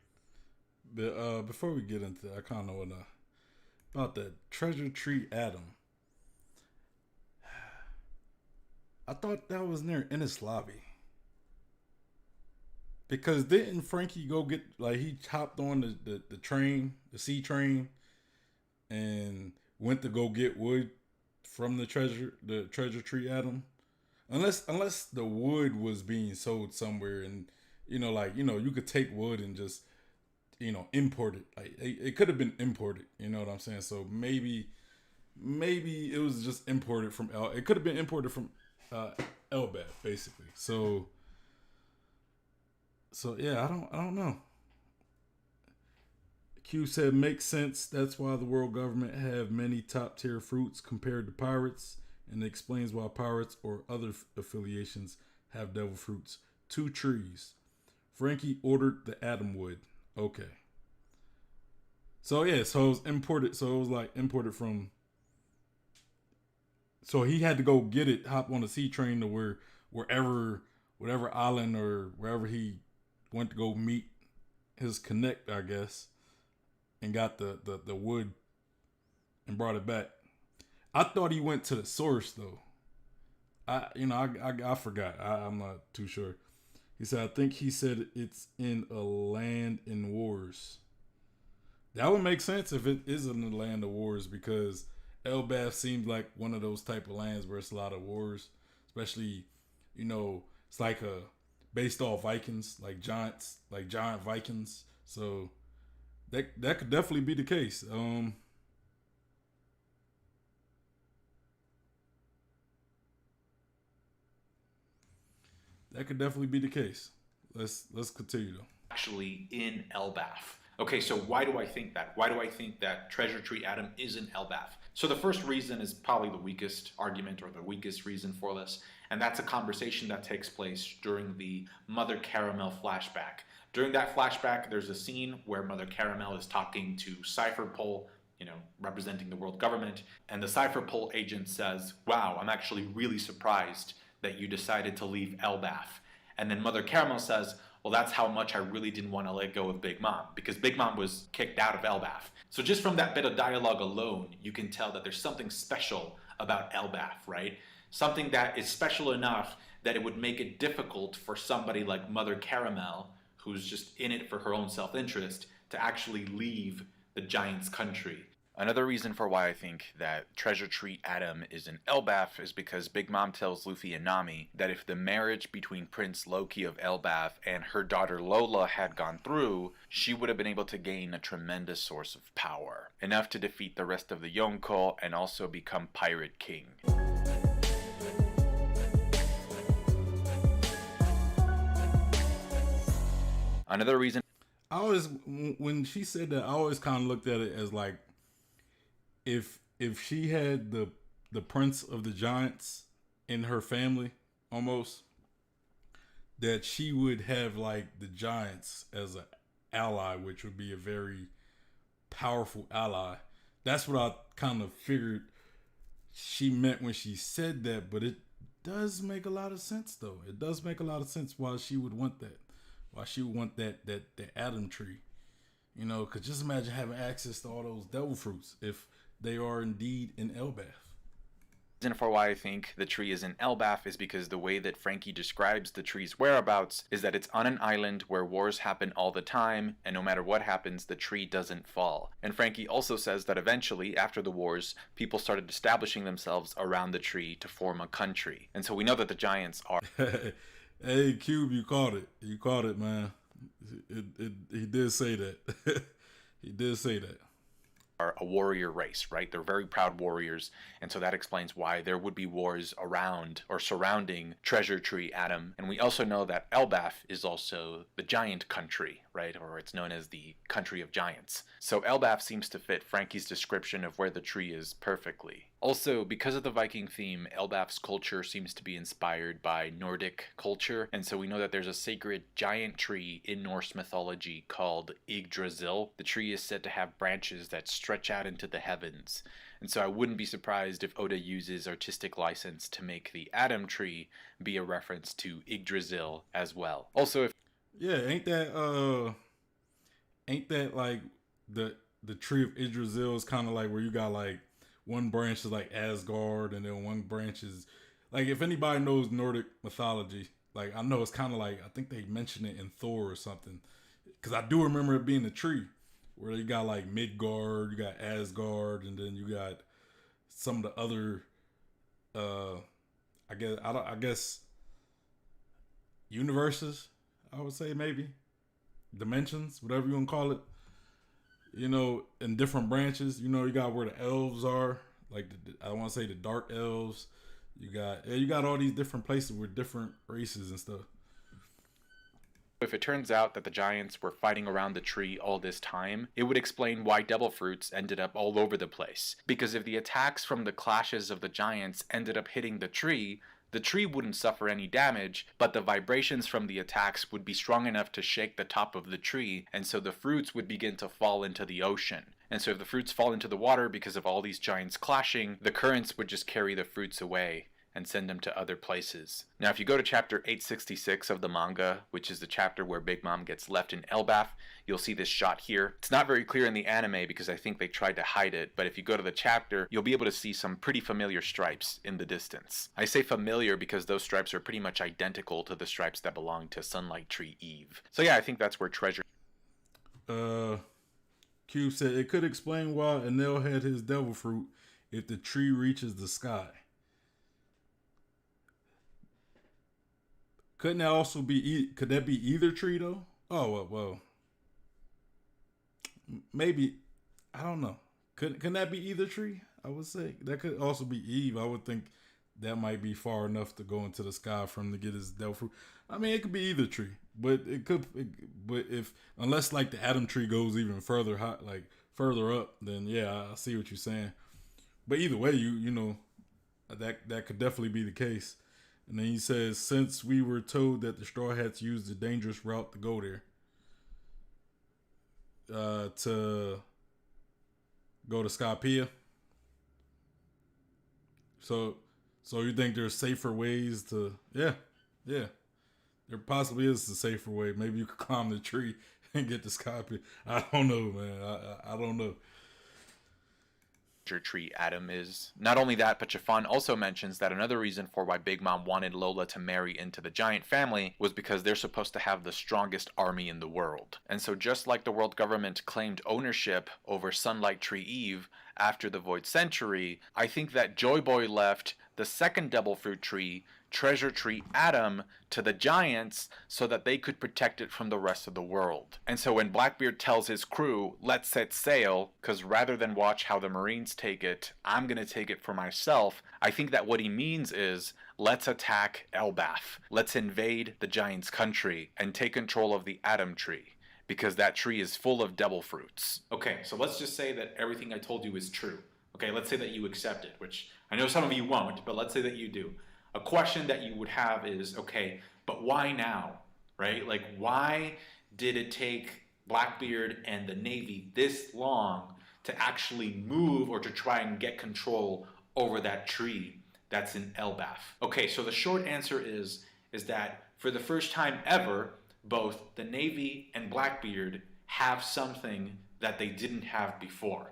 S1: But before we get into that, I kind of want to about that Treasure Tree Adam. I thought that was near Ennis Lobby. Because didn't Frankie go get, he hopped on the train, the sea train, and went to go get wood from the treasure tree Adam? Unless the wood was being sold somewhere, and you could take wood and just import it. It could have been imported. You know what I'm saying? So maybe it was just imported from it could have been imported from Elbaf, basically. So yeah, I don't know. Q said makes sense. That's why the world government have many top tier fruits compared to pirates. And it explains why pirates or other affiliations have devil fruits. 2 trees. Frankie ordered the Adam wood. Okay. So yeah, so it was imported. So it was imported from. So he had to go get it, hop on a sea train to whatever island or wherever he went to go meet his connect, I guess, and got the wood and brought it back. I thought he went to the source though. I forgot. I'm not too sure. He said, I think he said it's in a land in wars. That would make sense if it is in the land of wars, because Elbaf seems like one of those type of lands where it's a lot of wars, especially, it's based off Vikings, giant Vikings. So that could definitely be the case. That could definitely be the case. Let's continue though.
S2: Actually in Elbaf. Okay, so why do I think that? Why do I think that Treasure Tree Adam is in Elbaf? So the first reason is probably the weakest argument, or the weakest reason for this, and that's a conversation that takes place during the Mother Caramel flashback. During that flashback, there's a scene where Mother Caramel is talking to Cypher Pole, representing the world government, and the Cypher Pole agent says, wow, I'm actually really surprised that you decided to leave Elbaf. And then Mother Caramel says, well, that's how much I really didn't want to let go of Big Mom, because Big Mom was kicked out of Elbaf. So just from that bit of dialogue alone, you can tell that there's something special about Elbaf, right? Something that is special enough that it would make it difficult for somebody like Mother Caramel, who's just in it for her own self-interest, to actually leave the giant's country. Another reason for why I think that Treasure Tree Adam is in Elbaf is because Big Mom tells Luffy and Nami that if the marriage between Prince Loki of Elbaf and her daughter Lola had gone through, she would have been able to gain a tremendous source of power, enough to defeat the rest of the Yonko and also become Pirate King. Another reason
S1: I always, when she said that, I always kind of looked at it as like, if she had the Prince of the Giants in her family, almost, that she would have like the Giants as an ally, which would be a very powerful ally. That's what I kind of figured she meant when she said that, but it does make a lot of sense though. It does make a lot of sense why she would want that. Why she would want that Adam tree. You know, because just imagine having access to all those devil fruits if they are indeed in Elbaf.
S2: Reason for why I think the tree is in Elbaf is because the way that Frankie describes the tree's whereabouts is that it's on an island where wars happen all the time, and no matter what happens, the tree doesn't fall. And Frankie also says that eventually, after the wars, people started establishing themselves around the tree to form a country. And so we know that the giants are...
S1: Hey, Cube, you caught it. You caught it, man. He did say that. He did say that.
S2: Are a warrior race, right? They're very proud warriors, and so that explains why there would be wars around or surrounding Treasure Tree Adam. And we also know that Elbaf is also the giant country, right? Or it's known as the country of giants. So Elbaf seems to fit Frankie's description of where the tree is perfectly. Also, because of the Viking theme, Elbaf's culture seems to be inspired by Nordic culture, and so we know that there's a sacred giant tree in Norse mythology called Yggdrasil. The tree is said to have branches that stretch out into the heavens, and so I wouldn't be surprised if Oda uses artistic license to make the Adam tree be a reference to Yggdrasil as well. Also, if
S1: ain't that like the tree of Yggdrasil is kind of like where you got like one branch is like Asgard, and then one branch is like, if anybody knows Nordic mythology, like I know it's kind of like, I think they mentioned it in Thor or something, because I do remember it being a tree where you got like Midgard, you got Asgard, and then you got some of the other, I guess universes. I would say maybe dimensions, whatever you want to call it. You know, in different branches, you know, you got where the elves are, like I want to say the dark elves. You got all these different places with different races and stuff.
S2: If it turns out that the giants were fighting around the tree all this time, it would explain why devil fruits ended up all over the place. Because if the attacks from the clashes of the giants ended up hitting the tree wouldn't suffer any damage, but the vibrations from the attacks would be strong enough to shake the top of the tree, and so the fruits would begin to fall into the ocean. And so if the fruits fall into the water because of all these giants clashing, the currents would just carry the fruits away and send them to other places. Now, if you go to chapter 866 of the manga, which is the chapter where Big Mom gets left in Elbaf, you'll see this shot here. It's not very clear in the anime because I think they tried to hide it, but if you go to the chapter, you'll be able to see some pretty familiar stripes in the distance. I say familiar because those stripes are pretty much identical to the stripes that belong to Sunlight Tree Eve. So yeah, I think that's where treasure...
S1: Q said it could explain why Enel had his devil fruit if the tree reaches the sky. Couldn't that also be? Could that be either tree though? Oh well. Maybe, I don't know. Can that be either tree? I would say that could also be Eve. I would think that might be far enough to go into the sky for him to get his devil fruit. I mean, it could be either tree, but but if unless like the Adam tree goes even further high, like further up, then yeah, I see what you're saying. But either way, you know that could definitely be the case. And then he says, since we were told that the Straw Hats used the dangerous route to go there, to go to Skypiea. So you think there's safer ways to, yeah. There possibly is a safer way. Maybe you could climb the tree and get to Skypiea. I don't know, man. I don't know.
S2: tree Adam is. Not only that, but Chiffon also mentions that another reason for why Big Mom wanted Lola to marry into the giant family was because they're supposed to have the strongest army in the world. And so just like the world government claimed ownership over Sunlight Tree Eve after the Void Century, I think that Joy Boy left the second Devil Fruit tree, Treasure Tree Adam, to the giants so that they could protect it from the rest of the world. And so when Blackbeard tells his crew, let's set sail, because rather than watch how the Marines take it, I'm going to take it for myself, I think that what he means is, let's attack Elbaf. Let's invade the giants' country and take control of the Adam tree, because that tree is full of devil fruits. Okay, so let's just say that everything I told you is true. Okay, let's say that you accept it, which I know some of you won't, but let's say that you do. A question that you would have is, okay, but why now, right? Like, why did it take Blackbeard and the Navy this long to actually move or to try and get control over that tree that's in Elbaf? Okay, so the short answer is that for the first time ever, both the Navy and Blackbeard have something that they didn't have before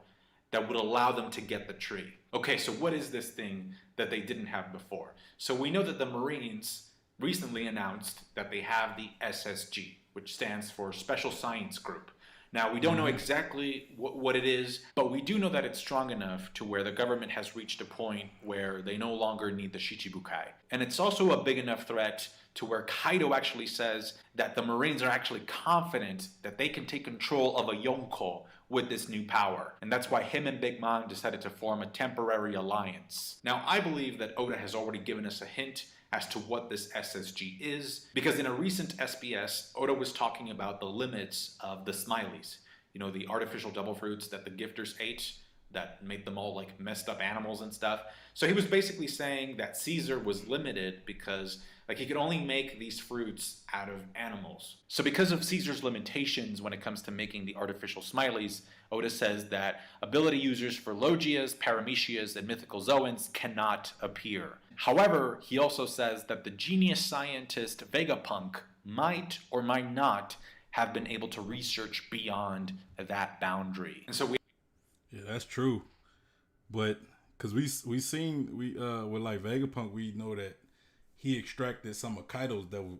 S2: that would allow them to get the tree. Okay, so what is this thing that they didn't have before? So we know that the Marines recently announced that they have the SSG, which stands for Special Science Group. Now, we don't know exactly what it is, but we do know that it's strong enough to where the government has reached a point where they no longer need the Shichibukai. And it's also a big enough threat to where Kaido actually says that the Marines are actually confident that they can take control of a Yonko with this new power. And that's why him and Big Mom decided to form a temporary alliance. Now, I believe that Oda has already given us a hint as to what this SSG is, because in a recent SBS, Oda was talking about the limits of the Smileys. You know, the artificial devil fruits that the gifters ate that made them all like messed up animals and stuff. So he was basically saying that Caesar was limited because like he could only make these fruits out of animals. So because of Caesar's limitations when it comes to making the artificial Smileys, Oda says that ability users for Logias, Paramecias, and mythical Zoans cannot appear. However, he also says that the genius scientist Vegapunk might or might not have been able to research beyond that boundary. And so
S1: yeah, that's true. But because we seen with like Vegapunk, we know that he extracted some of Kaido's devil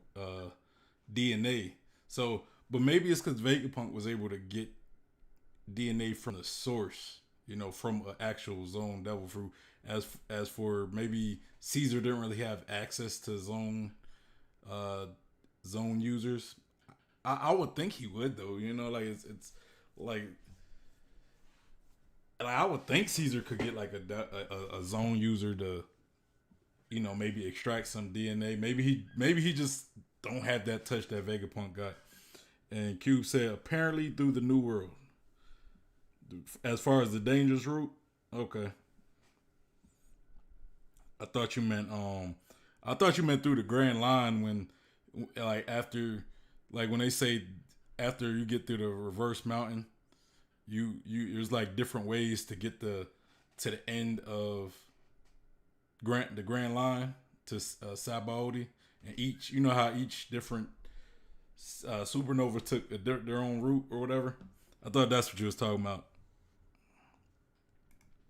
S1: DNA. So, but maybe it's because Vegapunk was able to get DNA from the source, you know, from an actual zone devil fruit. As for maybe Caesar didn't really have access to zone users. I would think he would though, you know, like it's like I would think Caesar could get like a zone user to, you know, maybe extract some DNA. Maybe he just don't have that touch that Vegapunk got. And Cube said apparently through the New World. As far as the dangerous route, okay. I thought you meant through the Grand Line when like after like when they say after you get through the reverse mountain, you there's like different ways to get to the end of the Grand Line to Sabaody, and each, you know how each different supernova took their own route or whatever. I thought that's what you was talking about.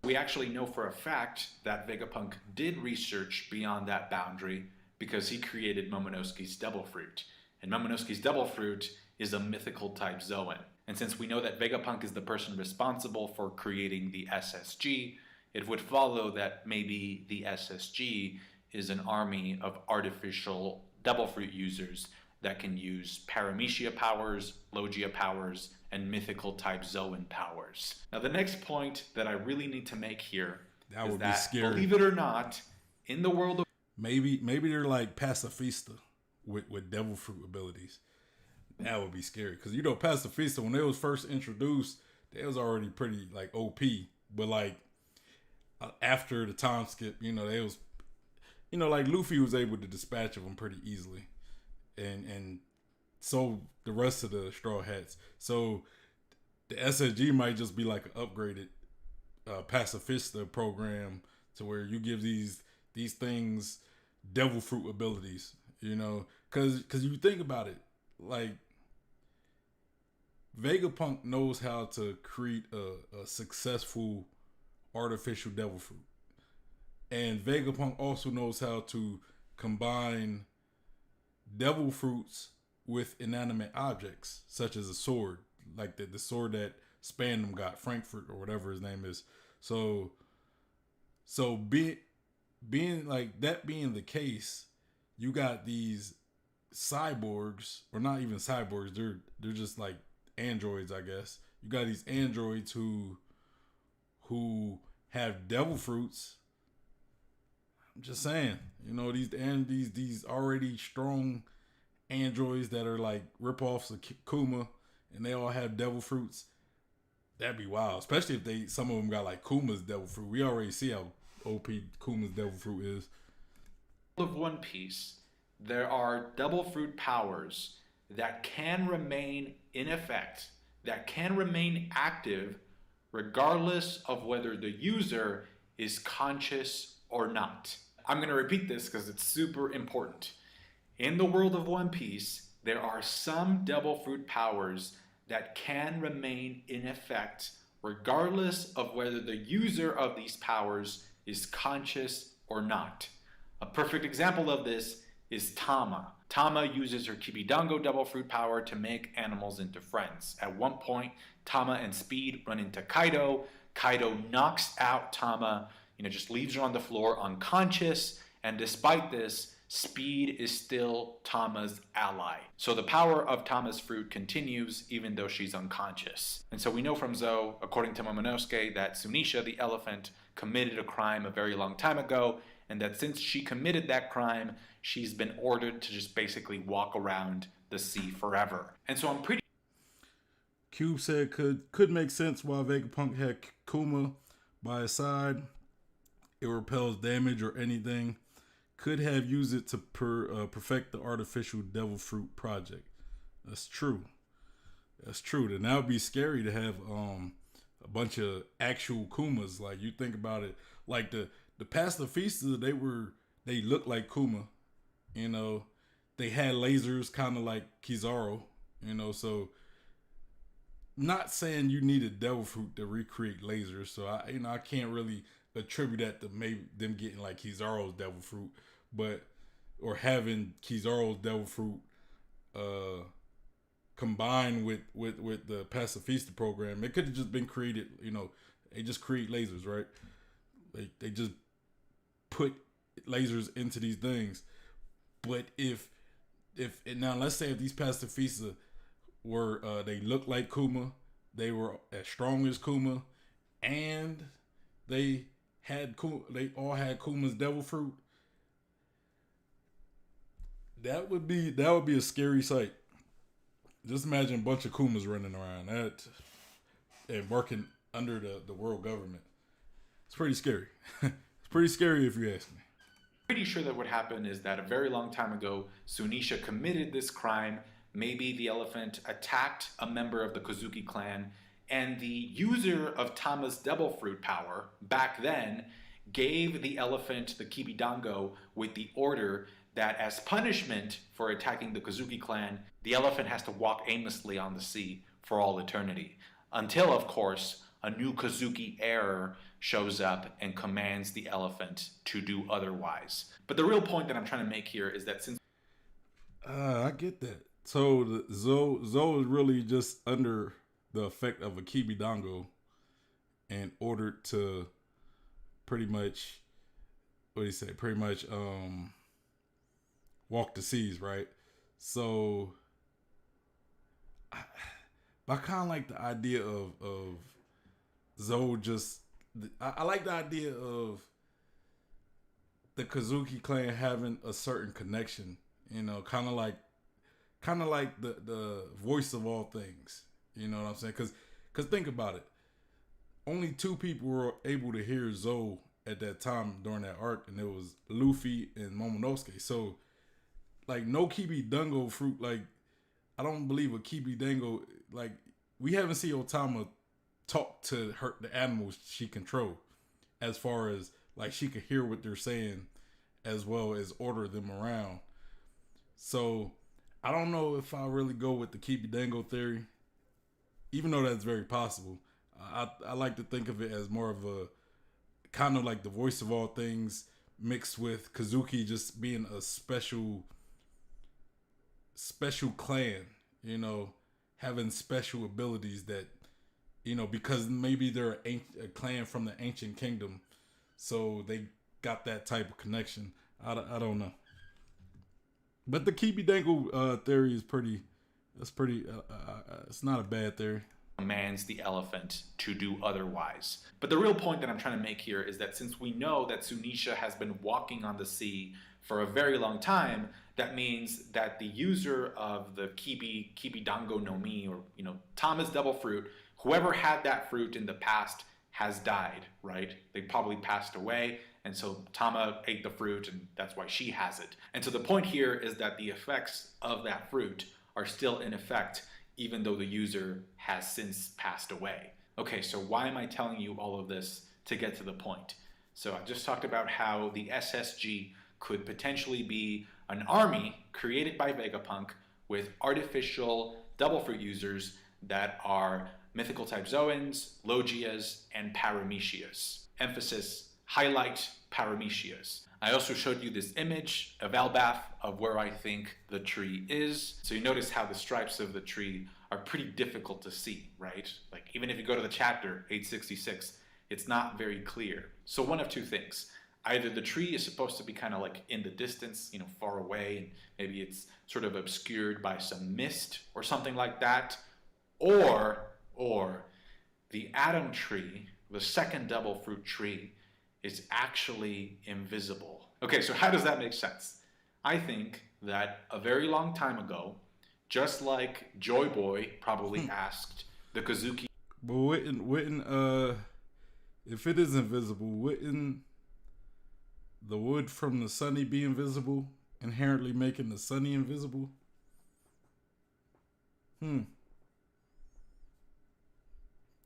S2: We actually know for a fact that Vegapunk did research beyond that boundary because he created Momonosuke's Devil Fruit. And Momonosuke's Devil Fruit is a mythical type Zoan. And since we know that Vegapunk is the person responsible for creating the SSG, it would follow that maybe the SSG is an army of artificial Devil Fruit users that can use Paramecia powers, Logia powers, and mythical type Zoan powers. Now the next point that I really need to make here is that, scary. Believe it or not, in the world of...
S1: Maybe they're like Pacifista with Devil Fruit abilities. That would be scary. Because, you know, Pacifista, when they was first introduced, they was already pretty like OP. But like after the time skip, you know, they was, you know, like Luffy was able to dispatch of them pretty easily. And so the rest of the Straw Hats. So the SSG might just be like an upgraded Pacifista program to where you give these things Devil Fruit abilities, you know, because you think about it, like Vegapunk knows how to create a successful artificial devil fruit. And Vegapunk also knows how to combine devil fruits with inanimate objects, such as a sword, like the sword that Spandam got, Frankfurt or whatever his name is. So being like that being the case, you got these cyborgs, or not even cyborgs, they're just like androids, I guess. You got these androids who have devil fruits. I'm just saying, these already strong androids that are like ripoffs of Kuma, and they all have devil fruits. That'd be wild, especially if some of them got like Kuma's devil fruit. We already see how OP Kuma's devil fruit is.
S3: Of One Piece, there are devil fruit powers that can remain in effect, that can remain active, regardless of whether the user is conscious or not. I'm going to repeat this because it's super important. In the world of One Piece, there are some devil fruit powers that can remain in effect regardless of whether the user of these powers is conscious or not. A perfect example of this is Tama. Tama uses her Kibidango devil fruit power to make animals into friends. At one point, Tama and Speed run into Kaido. Kaido knocks out Tama, just leaves her on the floor unconscious, and despite this, Speed is still Tama's ally. So the power of Tama's fruit continues even though she's unconscious. And so we know from Zou, according to Momonosuke, that Sunisha, the elephant, committed a crime a very long time ago, and that since she committed that crime, she's been ordered to just basically walk around the sea forever. And so I'm pretty...
S1: Cube said could make sense why Vegapunk had Kuma by his side. It repels damage or anything. Could have used it to perfect the artificial devil fruit project. That's true. Then that would be scary to have a bunch of actual Kumas. Like, you think about it, like the pacifistas, they looked like Kuma. They had lasers kind of like Kizaru. So not saying you need a devil fruit to recreate lasers. So I can't really attribute that to maybe them getting like Kizaru's devil fruit, or having Kizaru's devil fruit combined with the pacifista program. It could have just been created, they just create lasers, right? They just put lasers into these things. But if now let's say if these pacifista were they looked like Kuma, they were as strong as Kuma, and they all had Kuma's devil fruit, that would be a scary sight. Just imagine a bunch of Kumas running around and working under the world government. It's pretty scary. It's pretty scary if you ask me.
S3: Pretty sure that what happened is that a very long time ago, Sunisha committed this crime. Maybe the elephant attacked a member of the Kozuki clan, and the user of Tama's devil fruit power back then gave the elephant the Kibidango with the order that as punishment for attacking the Kozuki clan, the elephant has to walk aimlessly on the sea for all eternity. Until, of course, a new Kozuki heir shows up and commands the elephant to do otherwise. But the real point that I'm trying to make here is that since...
S1: I get that. So Zou is really just under the effect of a Kibidango and ordered to pretty much, walk the seas, right? So I kind of like the idea of Zou just, I like the idea of the Kozuki clan having a certain connection, kind of like the voice of all things. You know what I'm saying? Because think about it. Only two people were able to hear Zou at that time during that arc, and it was Luffy and Momonosuke. So, like, no Kibidango fruit. Like, I don't believe a Kibidango. Like, we haven't seen Otama talk to the animals she controlled, as far as like she could hear what they're saying, as well as order them around. So I don't know if I really go with the Kibidango theory, even though that's very possible. I like to think of it as more of kind of like the voice of all things mixed with Kazuki just being a special clan, you know, having special abilities that, you know, because maybe they're a clan from the ancient kingdom, so they got that type of connection. I don't know. But the Kibi Dangle theory is pretty. That's pretty. It's not a bad theory.
S3: Commands the elephant to do otherwise. But the real point that I'm trying to make here is that since we know that Sunisha has been walking on the sea for a very long time, that means that the user of the Kibi Dango no Mi, or Tama's devil fruit, whoever had that fruit in the past has died, right? They probably passed away, and so Tama ate the fruit, and that's why she has it. And so the point here is that the effects of that fruit are still in effect, even though the user has since passed away. Okay, so why am I telling you all of this to get to the point? So I just talked about how the SSG could potentially be an army created by Vegapunk with artificial double fruit users that are mythical type Zoans, Logias, and Paramecias. Emphasis, highlight Paramecias. I also showed you this image of Elbaf of where I think the tree is. So you notice how the stripes of the tree are pretty difficult to see, right? Like even if you go to the chapter 866, it's not very clear. So one of two things. Either the tree is supposed to be kind of like in the distance, far away, and maybe it's sort of obscured by some mist or something like that, or the Adam tree, the second double fruit tree, is actually invisible. Okay, so how does that make sense? I think that a very long time ago, just like Joy Boy probably asked the Kazuki.
S1: But wouldn't if it is invisible, wouldn't the wood from the sunny be invisible, inherently making the sunny invisible? I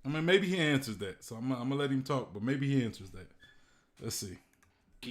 S1: mean, maybe he answers that. So I'm gonna let him talk, but maybe he answers that. Let's see.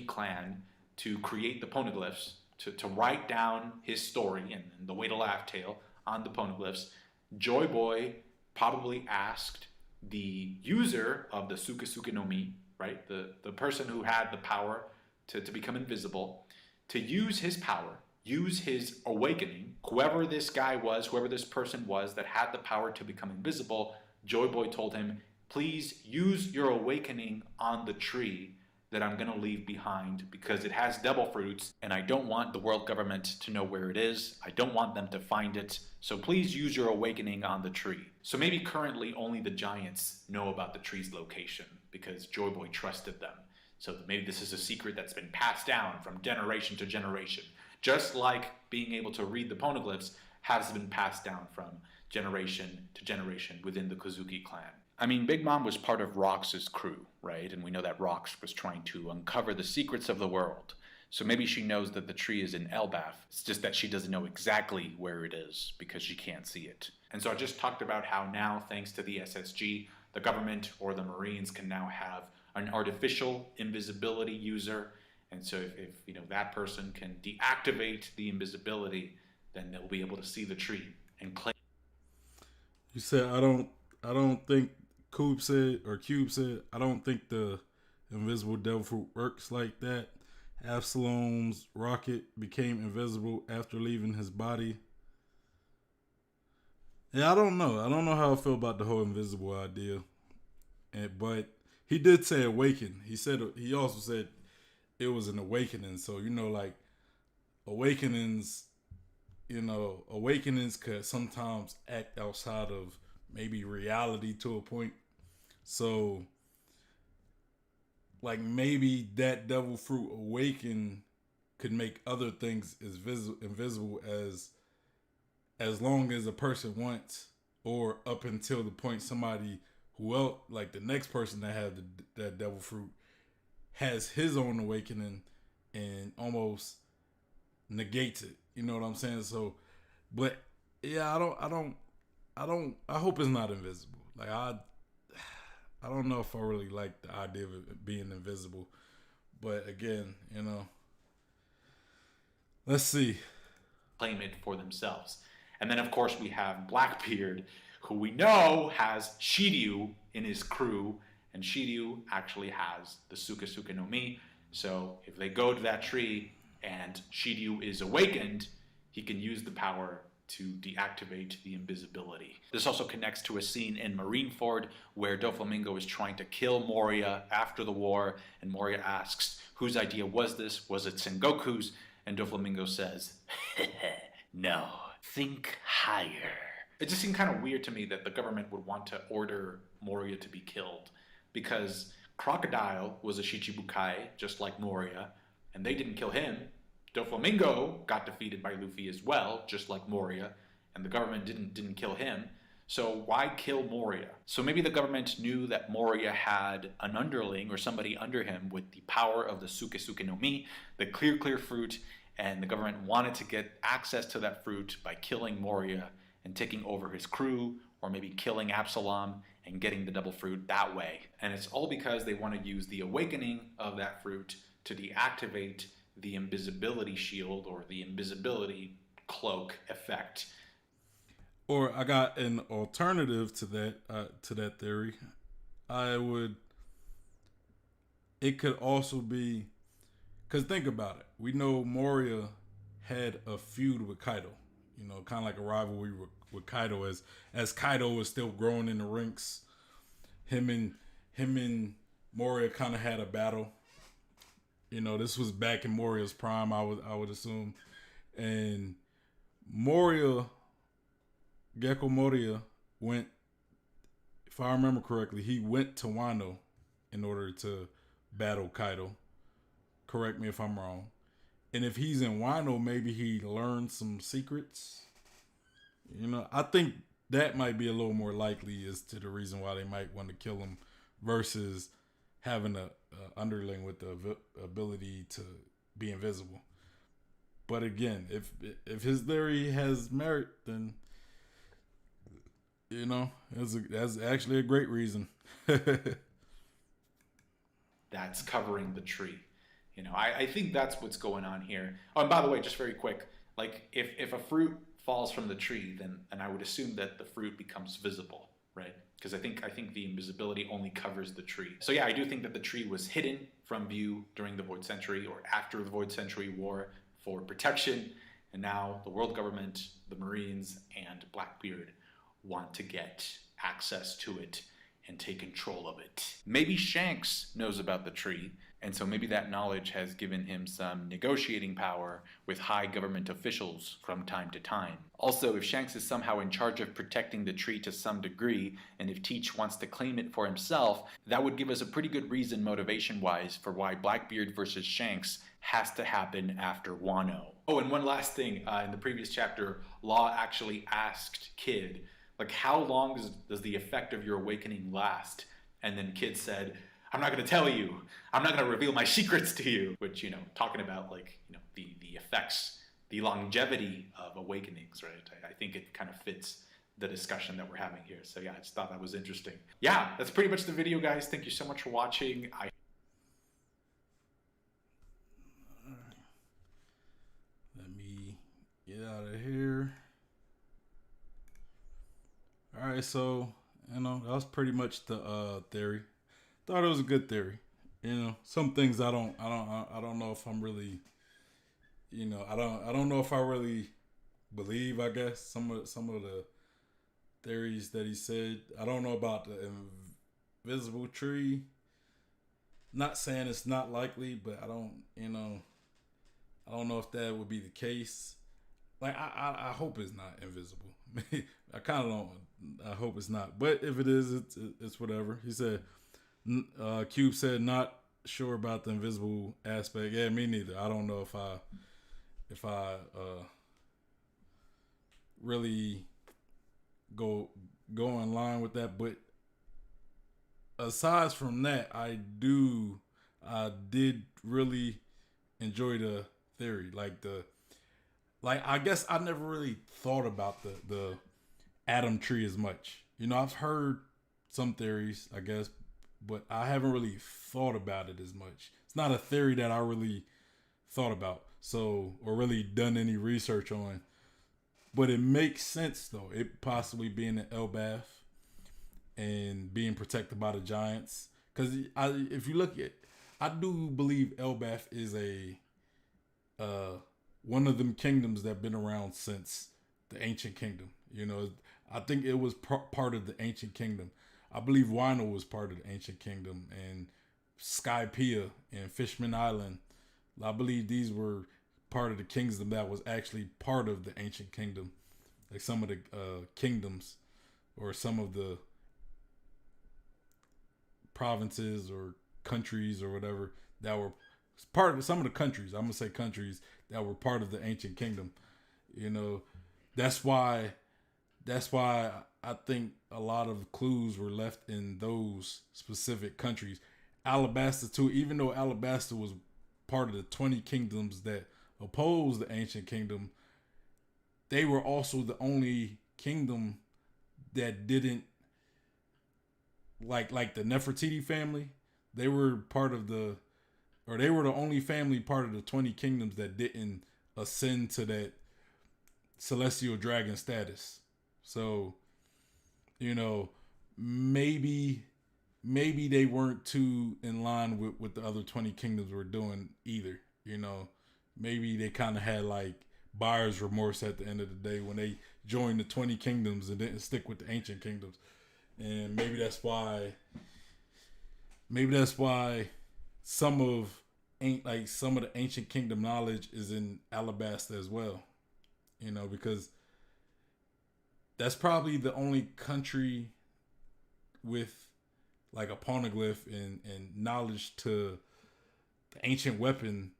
S3: Clan to create the poneglyphs, to write down his story and the Way to Laugh tale on the poneglyphs. Joy Boy probably asked the user of the Suka no Mi, right, the person who had the power to become invisible, to use his power, use his awakening. Whoever this guy was, whoever this person was that had the power to become invisible, Joy Boy told him, please use your awakening on the tree that I'm going to leave behind because it has devil fruits and I don't want the world government to know where it is. I don't want them to find it. So please use your awakening on the tree. So maybe currently only the giants know about the tree's location because Joy Boy trusted them. So maybe this is a secret that's been passed down from generation to generation. Just like being able to read the poneglyphs has been passed down from generation to generation within the Kazuki clan. I mean, Big Mom was part of Rox's crew, right? And we know that Rox was trying to uncover the secrets of the world. So maybe she knows that the tree is in Elbaf. It's just that she doesn't know exactly where it is because she can't see it. And so I just talked about how now, thanks to the SSG, the government or the Marines can now have an artificial invisibility user. And so if that person can deactivate the invisibility, then they'll be able to see the tree and claim.
S1: You said I don't think Cube said, I don't think the invisible devil fruit works like that. Absalom's rocket became invisible after leaving his body. Yeah, I don't know. I don't know how I feel about the whole invisible idea. But he did say awaken. He also said it was an awakening. So, like awakenings could sometimes act outside of maybe reality to a point. So, like maybe that devil fruit awaken could make other things invisible as long as a person wants, or up until the point somebody who else, like the next person that had that devil fruit, has his own awakening and almost negates it. You know what I'm saying? So, but yeah, I hope it's not invisible. Like I don't know if I really like the idea of it being invisible, but again, let's see.
S3: Claim it for themselves. And then of course we have Blackbeard, who we know has Shiryu in his crew And Shiryu actually has the Suke no Mi. So if they go to that tree and Shiryu is awakened, he can use the power to deactivate the invisibility. This also connects to a scene in Marineford where Doflamingo is trying to kill Moria after the war, and Moria asks, whose idea was this? Was it Sengoku's? And Doflamingo says, no, think higher. It just seemed kind of weird to me that the government would want to order Moria to be killed, because Crocodile was a Shichibukai, just like Moria, and they didn't kill him. Doflamingo got defeated by Luffy as well, just like Moria, and the government didn't kill him. So why kill Moria? So maybe the government knew that Moria had an underling or somebody under him with the power of the Suke no Mi, the clear fruit, and the government wanted to get access to that fruit by killing Moria and taking over his crew, or maybe killing Absalom and getting the double fruit that way. And it's all because they want to use the awakening of that fruit to deactivate the invisibility shield or the invisibility cloak effect.
S1: Or I got an alternative to that theory. It could also be, because think about it. We know Moria had a feud with Kaido. Kind of like a rivalry with Kaido as Kaido was still growing in the ranks. Him and Moria kind of had a battle. This was back in Moria's prime, I would assume. And Gecko Moria went, if I remember correctly, he went to Wano in order to battle Kaido. Correct me if I'm wrong. And if he's in Wano, maybe he learned some secrets. I think that might be a little more likely as to the reason why they might want to kill him versus having a underling with the ability to be invisible. But again, if his theory has merit, then that's actually a great reason.
S3: That's covering the tree. I think that's what's going on here. Oh, and by the way, just very quick, like if a fruit falls from the tree, then I would assume that the fruit becomes visible, right? Because I think the invisibility only covers the tree. So yeah, I do think that the tree was hidden from view during the Void Century or after the Void Century War for protection, and now the world government, the Marines, and Blackbeard want to get access to it and take control of it. Maybe Shanks knows about the tree, and so maybe that knowledge has given him some negotiating power with high government officials from time to time. Also, if Shanks is somehow in charge of protecting the tree to some degree, and if Teach wants to claim it for himself, that would give us a pretty good reason motivation-wise for why Blackbeard versus Shanks has to happen after Wano. Oh, and one last thing. In the previous chapter, Law actually asked Kid, like, how long does the effect of your awakening last? And then Kid said, I'm not going to tell you. I'm not going to reveal my secrets to you. Which, talking about the effects, the longevity of awakenings, right? I think it kind of fits the discussion that we're having here. So yeah, I just thought that was interesting. Yeah, that's pretty much the video, guys. Thank you so much for watching.
S1: Let me get out of here. All right, so that was pretty much the theory. Thought it was a good theory. Some things I don't know if I'm really, I don't know if I really believe. I guess some of the theories that he said. I don't know about the invisible tree. Not saying it's not likely, but I don't know if that would be the case. Like I hope it's not invisible. I kind of don't. I hope it's not. But if it is, it's whatever. He said. Cube said not sure about the invisible aspect. Yeah, me neither. I don't know if I really go in line with that. But aside from that, I did really enjoy the theory. I guess I never really thought about the atom tree as much. I've heard some theories, I guess, but I haven't really thought about it as much. It's not a theory that I really thought about, or really done any research on. But it makes sense, though. It possibly being an Elbath and being protected by the Giants. because if you look at, I do believe Elbath is a one of them kingdoms that been around since the ancient kingdom. You know, I think it was part of the ancient kingdom. I believe Wino was part of the ancient kingdom, and Skypiea and Fishman Island. I believe these were part of the kingdom that was actually part of the ancient kingdom. Like some of the kingdoms or some of the provinces or countries or whatever that were part of some of the countries. I'm gonna say countries that were part of the ancient kingdom. You know, that's why I think a lot of clues were left in those specific countries. Alabasta too, even though Alabasta was part of the 20 kingdoms that opposed the ancient kingdom, they were also the only kingdom that didn't like the Nefertiti family. They were part of they were the only family part of the 20 kingdoms that didn't ascend to that celestial dragon status. So, you know, maybe they weren't too in line with what the other 20 kingdoms were doing either. You know, maybe they kind of had like buyer's remorse at the end of the day when they joined the 20 kingdoms and didn't stick with the ancient kingdoms. And maybe that's why some of the ancient kingdom knowledge is in Alabasta as well. You know, because that's probably the only country with like a poneglyph and knowledge to the ancient weapon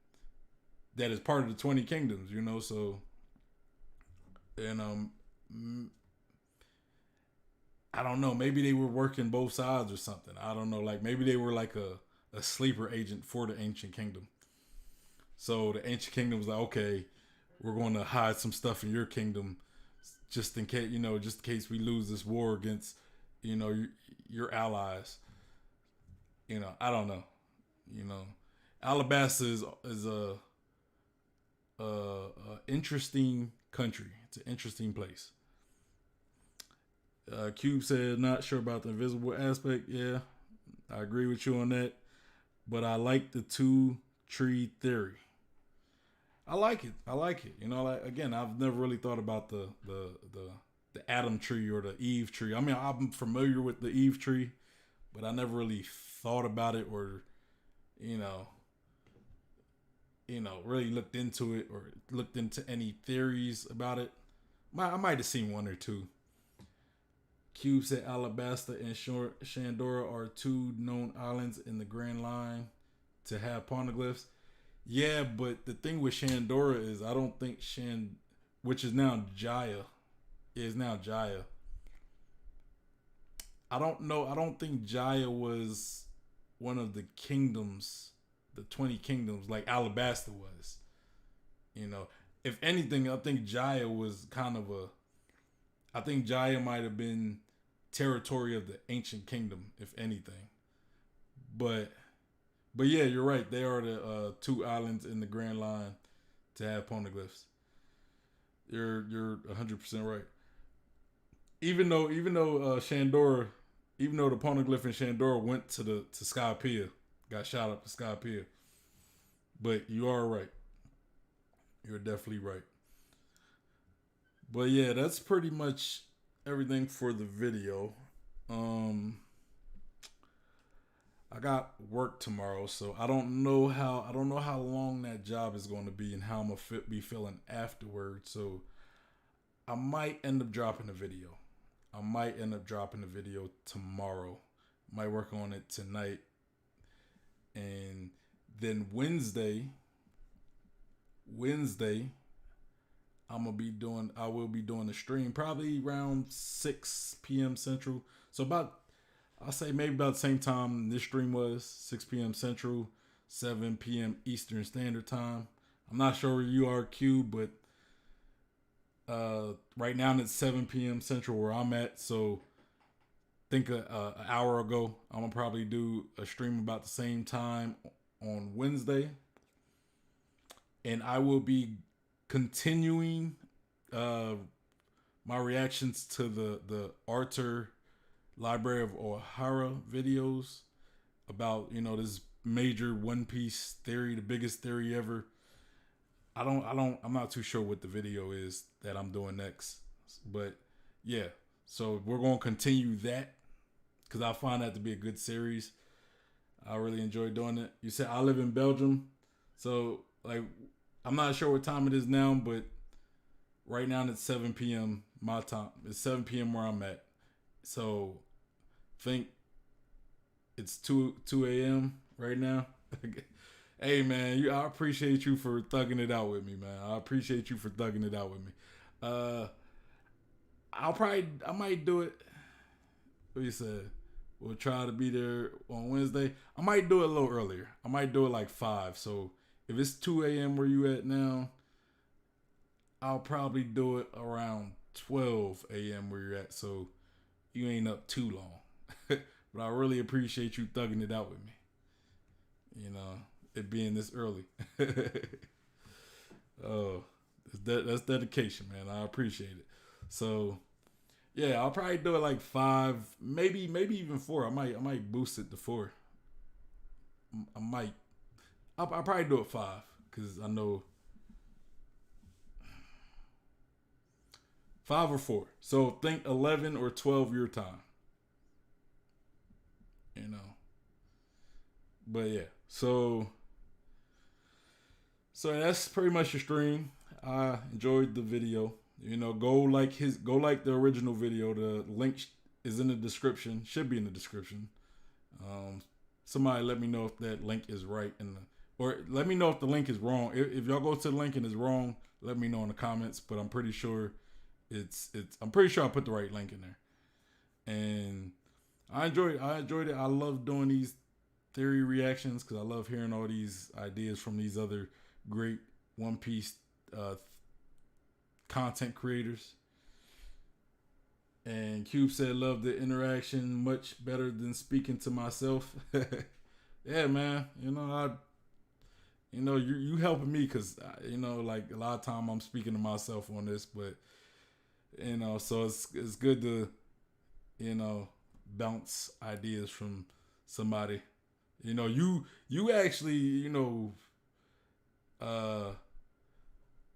S1: that is part of the 20 kingdoms, you know. So, and I don't know, maybe they were working both sides or something. I don't know, like maybe they were like a sleeper agent for the ancient kingdom. So the ancient kingdom was like, okay, we're going to hide some stuff in your kingdom just in case, you know, just in case we lose this war against, you know, your allies. You know, I don't know. You know, Alabasta is a interesting country. It's an interesting place. Cube said, not sure about the invisible aspect. Yeah, I agree with you on that. But I like the 2-tree theory. I like it. You know, like, again, I've never really thought about the Adam tree or the Eve tree. I mean, I'm familiar with the Eve tree, but I never really thought about it or, you know, really looked into it or looked into any theories about it. I might have seen one or two. Cube said Alabasta and Shandora are two known islands in the Grand Line to have poneglyphs. Yeah, but the thing with Shandora is I don't think which is now Jaya. I don't know. I don't think Jaya was one of the kingdoms, the 20 kingdoms, like Alabasta was. You know, if anything, I think Jaya was I think Jaya might have been territory of the ancient kingdom, if anything. But yeah, you're right. They are the two islands in the Grand Line to have poneglyphs. You're 100% right. Even though Shandora, even though the poneglyph in Shandora went to Skypiea, got shot up to Skypiea. But you are right. You're definitely right. But yeah, that's pretty much everything for the video. I got work tomorrow, so I don't know how long that job is going to be and how I'm gonna be feeling afterwards. So I might end up dropping a video. Tomorrow. Might work on it tonight, and then Wednesday, I will be doing a stream probably around 6 p.m. Central. So I'll say maybe about the same time this stream was, 6 p.m. Central, 7 p.m. Eastern Standard Time. I'm not sure where you are, Q, but right now it's 7 p.m. Central where I'm at. So I think an hour ago, I'm going to probably do a stream about the same time on Wednesday. And I will be continuing my reactions to the Arthur Library of O'Hara videos. about this major One Piece theory, the biggest theory ever. I'm not too sure what the video is that I'm doing next, but yeah. So we're gonna continue that because I find that to be a good series. I really enjoy doing it. You said I live in Belgium, so like I'm not sure what time it is now, but right now it's 7 p.m. my time. It's 7 p.m. where I'm at. So think it's 2 a.m. right now. Hey man, I appreciate you for thugging it out with me, man. I appreciate you for thugging it out with me. I might do it. What you said? We'll try to be there on Wednesday. I might do it a little earlier. I might do it like 5. So if it's 2 a.m. where you at now, I'll probably do it around 12 a.m. where you're at. So you ain't up too long. But I really appreciate you thugging it out with me. It being this early. Oh, that's dedication, man. I appreciate it. So, yeah, I'll probably do it like 5, maybe even 4. I might boost it to 4. I'll probably do it 5 because I know 5 or 4. So think 11 or 12 your time. But yeah, so that's pretty much the stream. I enjoyed the video. Go like the original video. The link is in the description. Should be in the description. Somebody let me know if that link is right or let me know if the link is wrong. If y'all go to the link and it's wrong, let me know in the comments. But I'm pretty sure I'm pretty sure I put the right link in there. And I enjoyed it. I love doing these theory reactions because I love hearing all these ideas from these other great One Piece content creators. And Cube said, love the interaction much better than speaking to myself. Yeah, man. You helping me because, like a lot of time I'm speaking to myself on this, but, so it's good to, bounce ideas from somebody. You actually,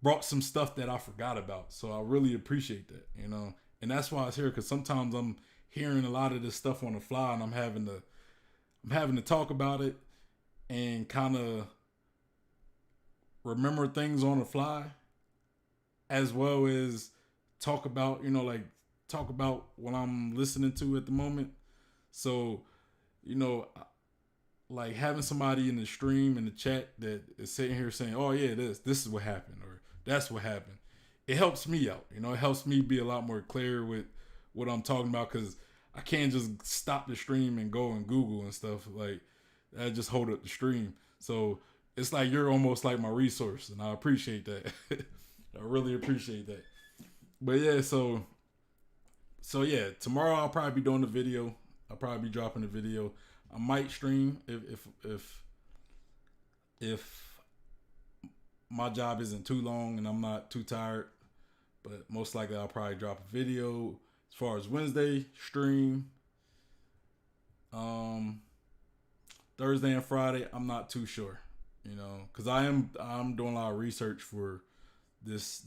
S1: brought some stuff that I forgot about. So I really appreciate that, and that's why I was here. Cause sometimes I'm hearing a lot of this stuff on the fly and I'm having to talk about it and kind of remember things on the fly as well as talk about, talk about what I'm listening to at the moment. So, like having somebody in the stream, in the chat that is sitting here saying, oh yeah, this is what happened or that's what happened. It helps me out. It helps me be a lot more clear with what I'm talking about because I can't just stop the stream and go and Google and stuff. Like, I just hold up the stream. So it's like you're almost like my resource, and I appreciate that. I really appreciate that. But yeah, so yeah, tomorrow I'll probably be doing the video. I'll probably be dropping the video. I might stream if my job isn't too long and I'm not too tired. But most likely I'll probably drop a video as far as Wednesday stream. Thursday and Friday, I'm not too sure, because I'm doing a lot of research for this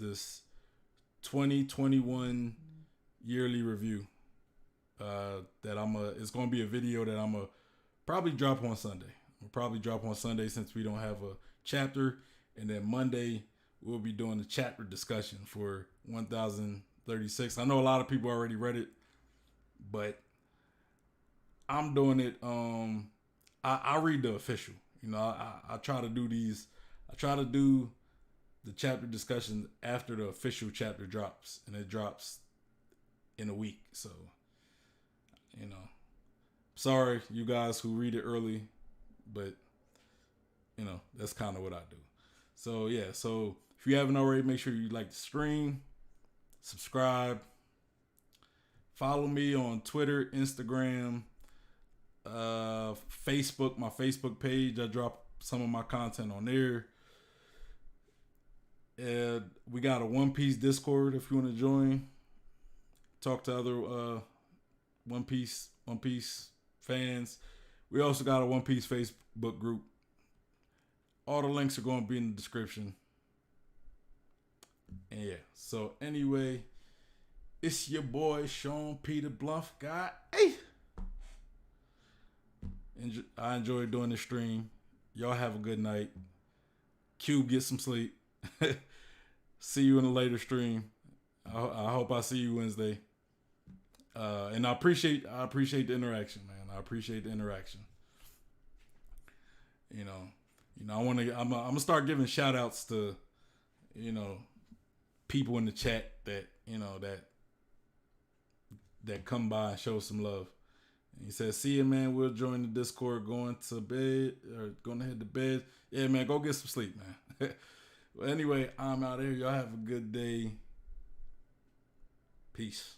S1: 2021 yearly review. It's gonna be a video that I'm gonna probably drop on Sunday. We'll probably drop on Sunday since we don't have a chapter, and then Monday we'll be doing the chapter discussion for 1036. I know a lot of people already read it, but I'm doing it. I read the official. I try to do these. I try to do the chapter discussion after the official chapter drops, and it drops in a week. So, sorry you guys who read it early, but that's kind of what I do. So yeah. So if you haven't already, make sure you like the stream, subscribe, follow me on Twitter, Instagram, Facebook, my Facebook page. I drop some of my content on there. We got a One Piece Discord if you want to join. Talk to other One Piece fans. We also got a One Piece Facebook group. All the links are going to be in the description. And yeah, so anyway, it's your boy Sean Peter Bluff guy. Hey, I enjoyed doing the stream. Y'all have a good night. Cube, get some sleep. See you in a later stream. I hope I see you Wednesday. And I appreciate the interaction, man. I appreciate the interaction. You know, I'm gonna start giving shout outs to, people in the chat that, that come by and show some love. And he says, see you, man. We'll join the Discord going to head to bed. Yeah, man, go get some sleep, man. Well, anyway, I'm out of here. Y'all have a good day. Peace.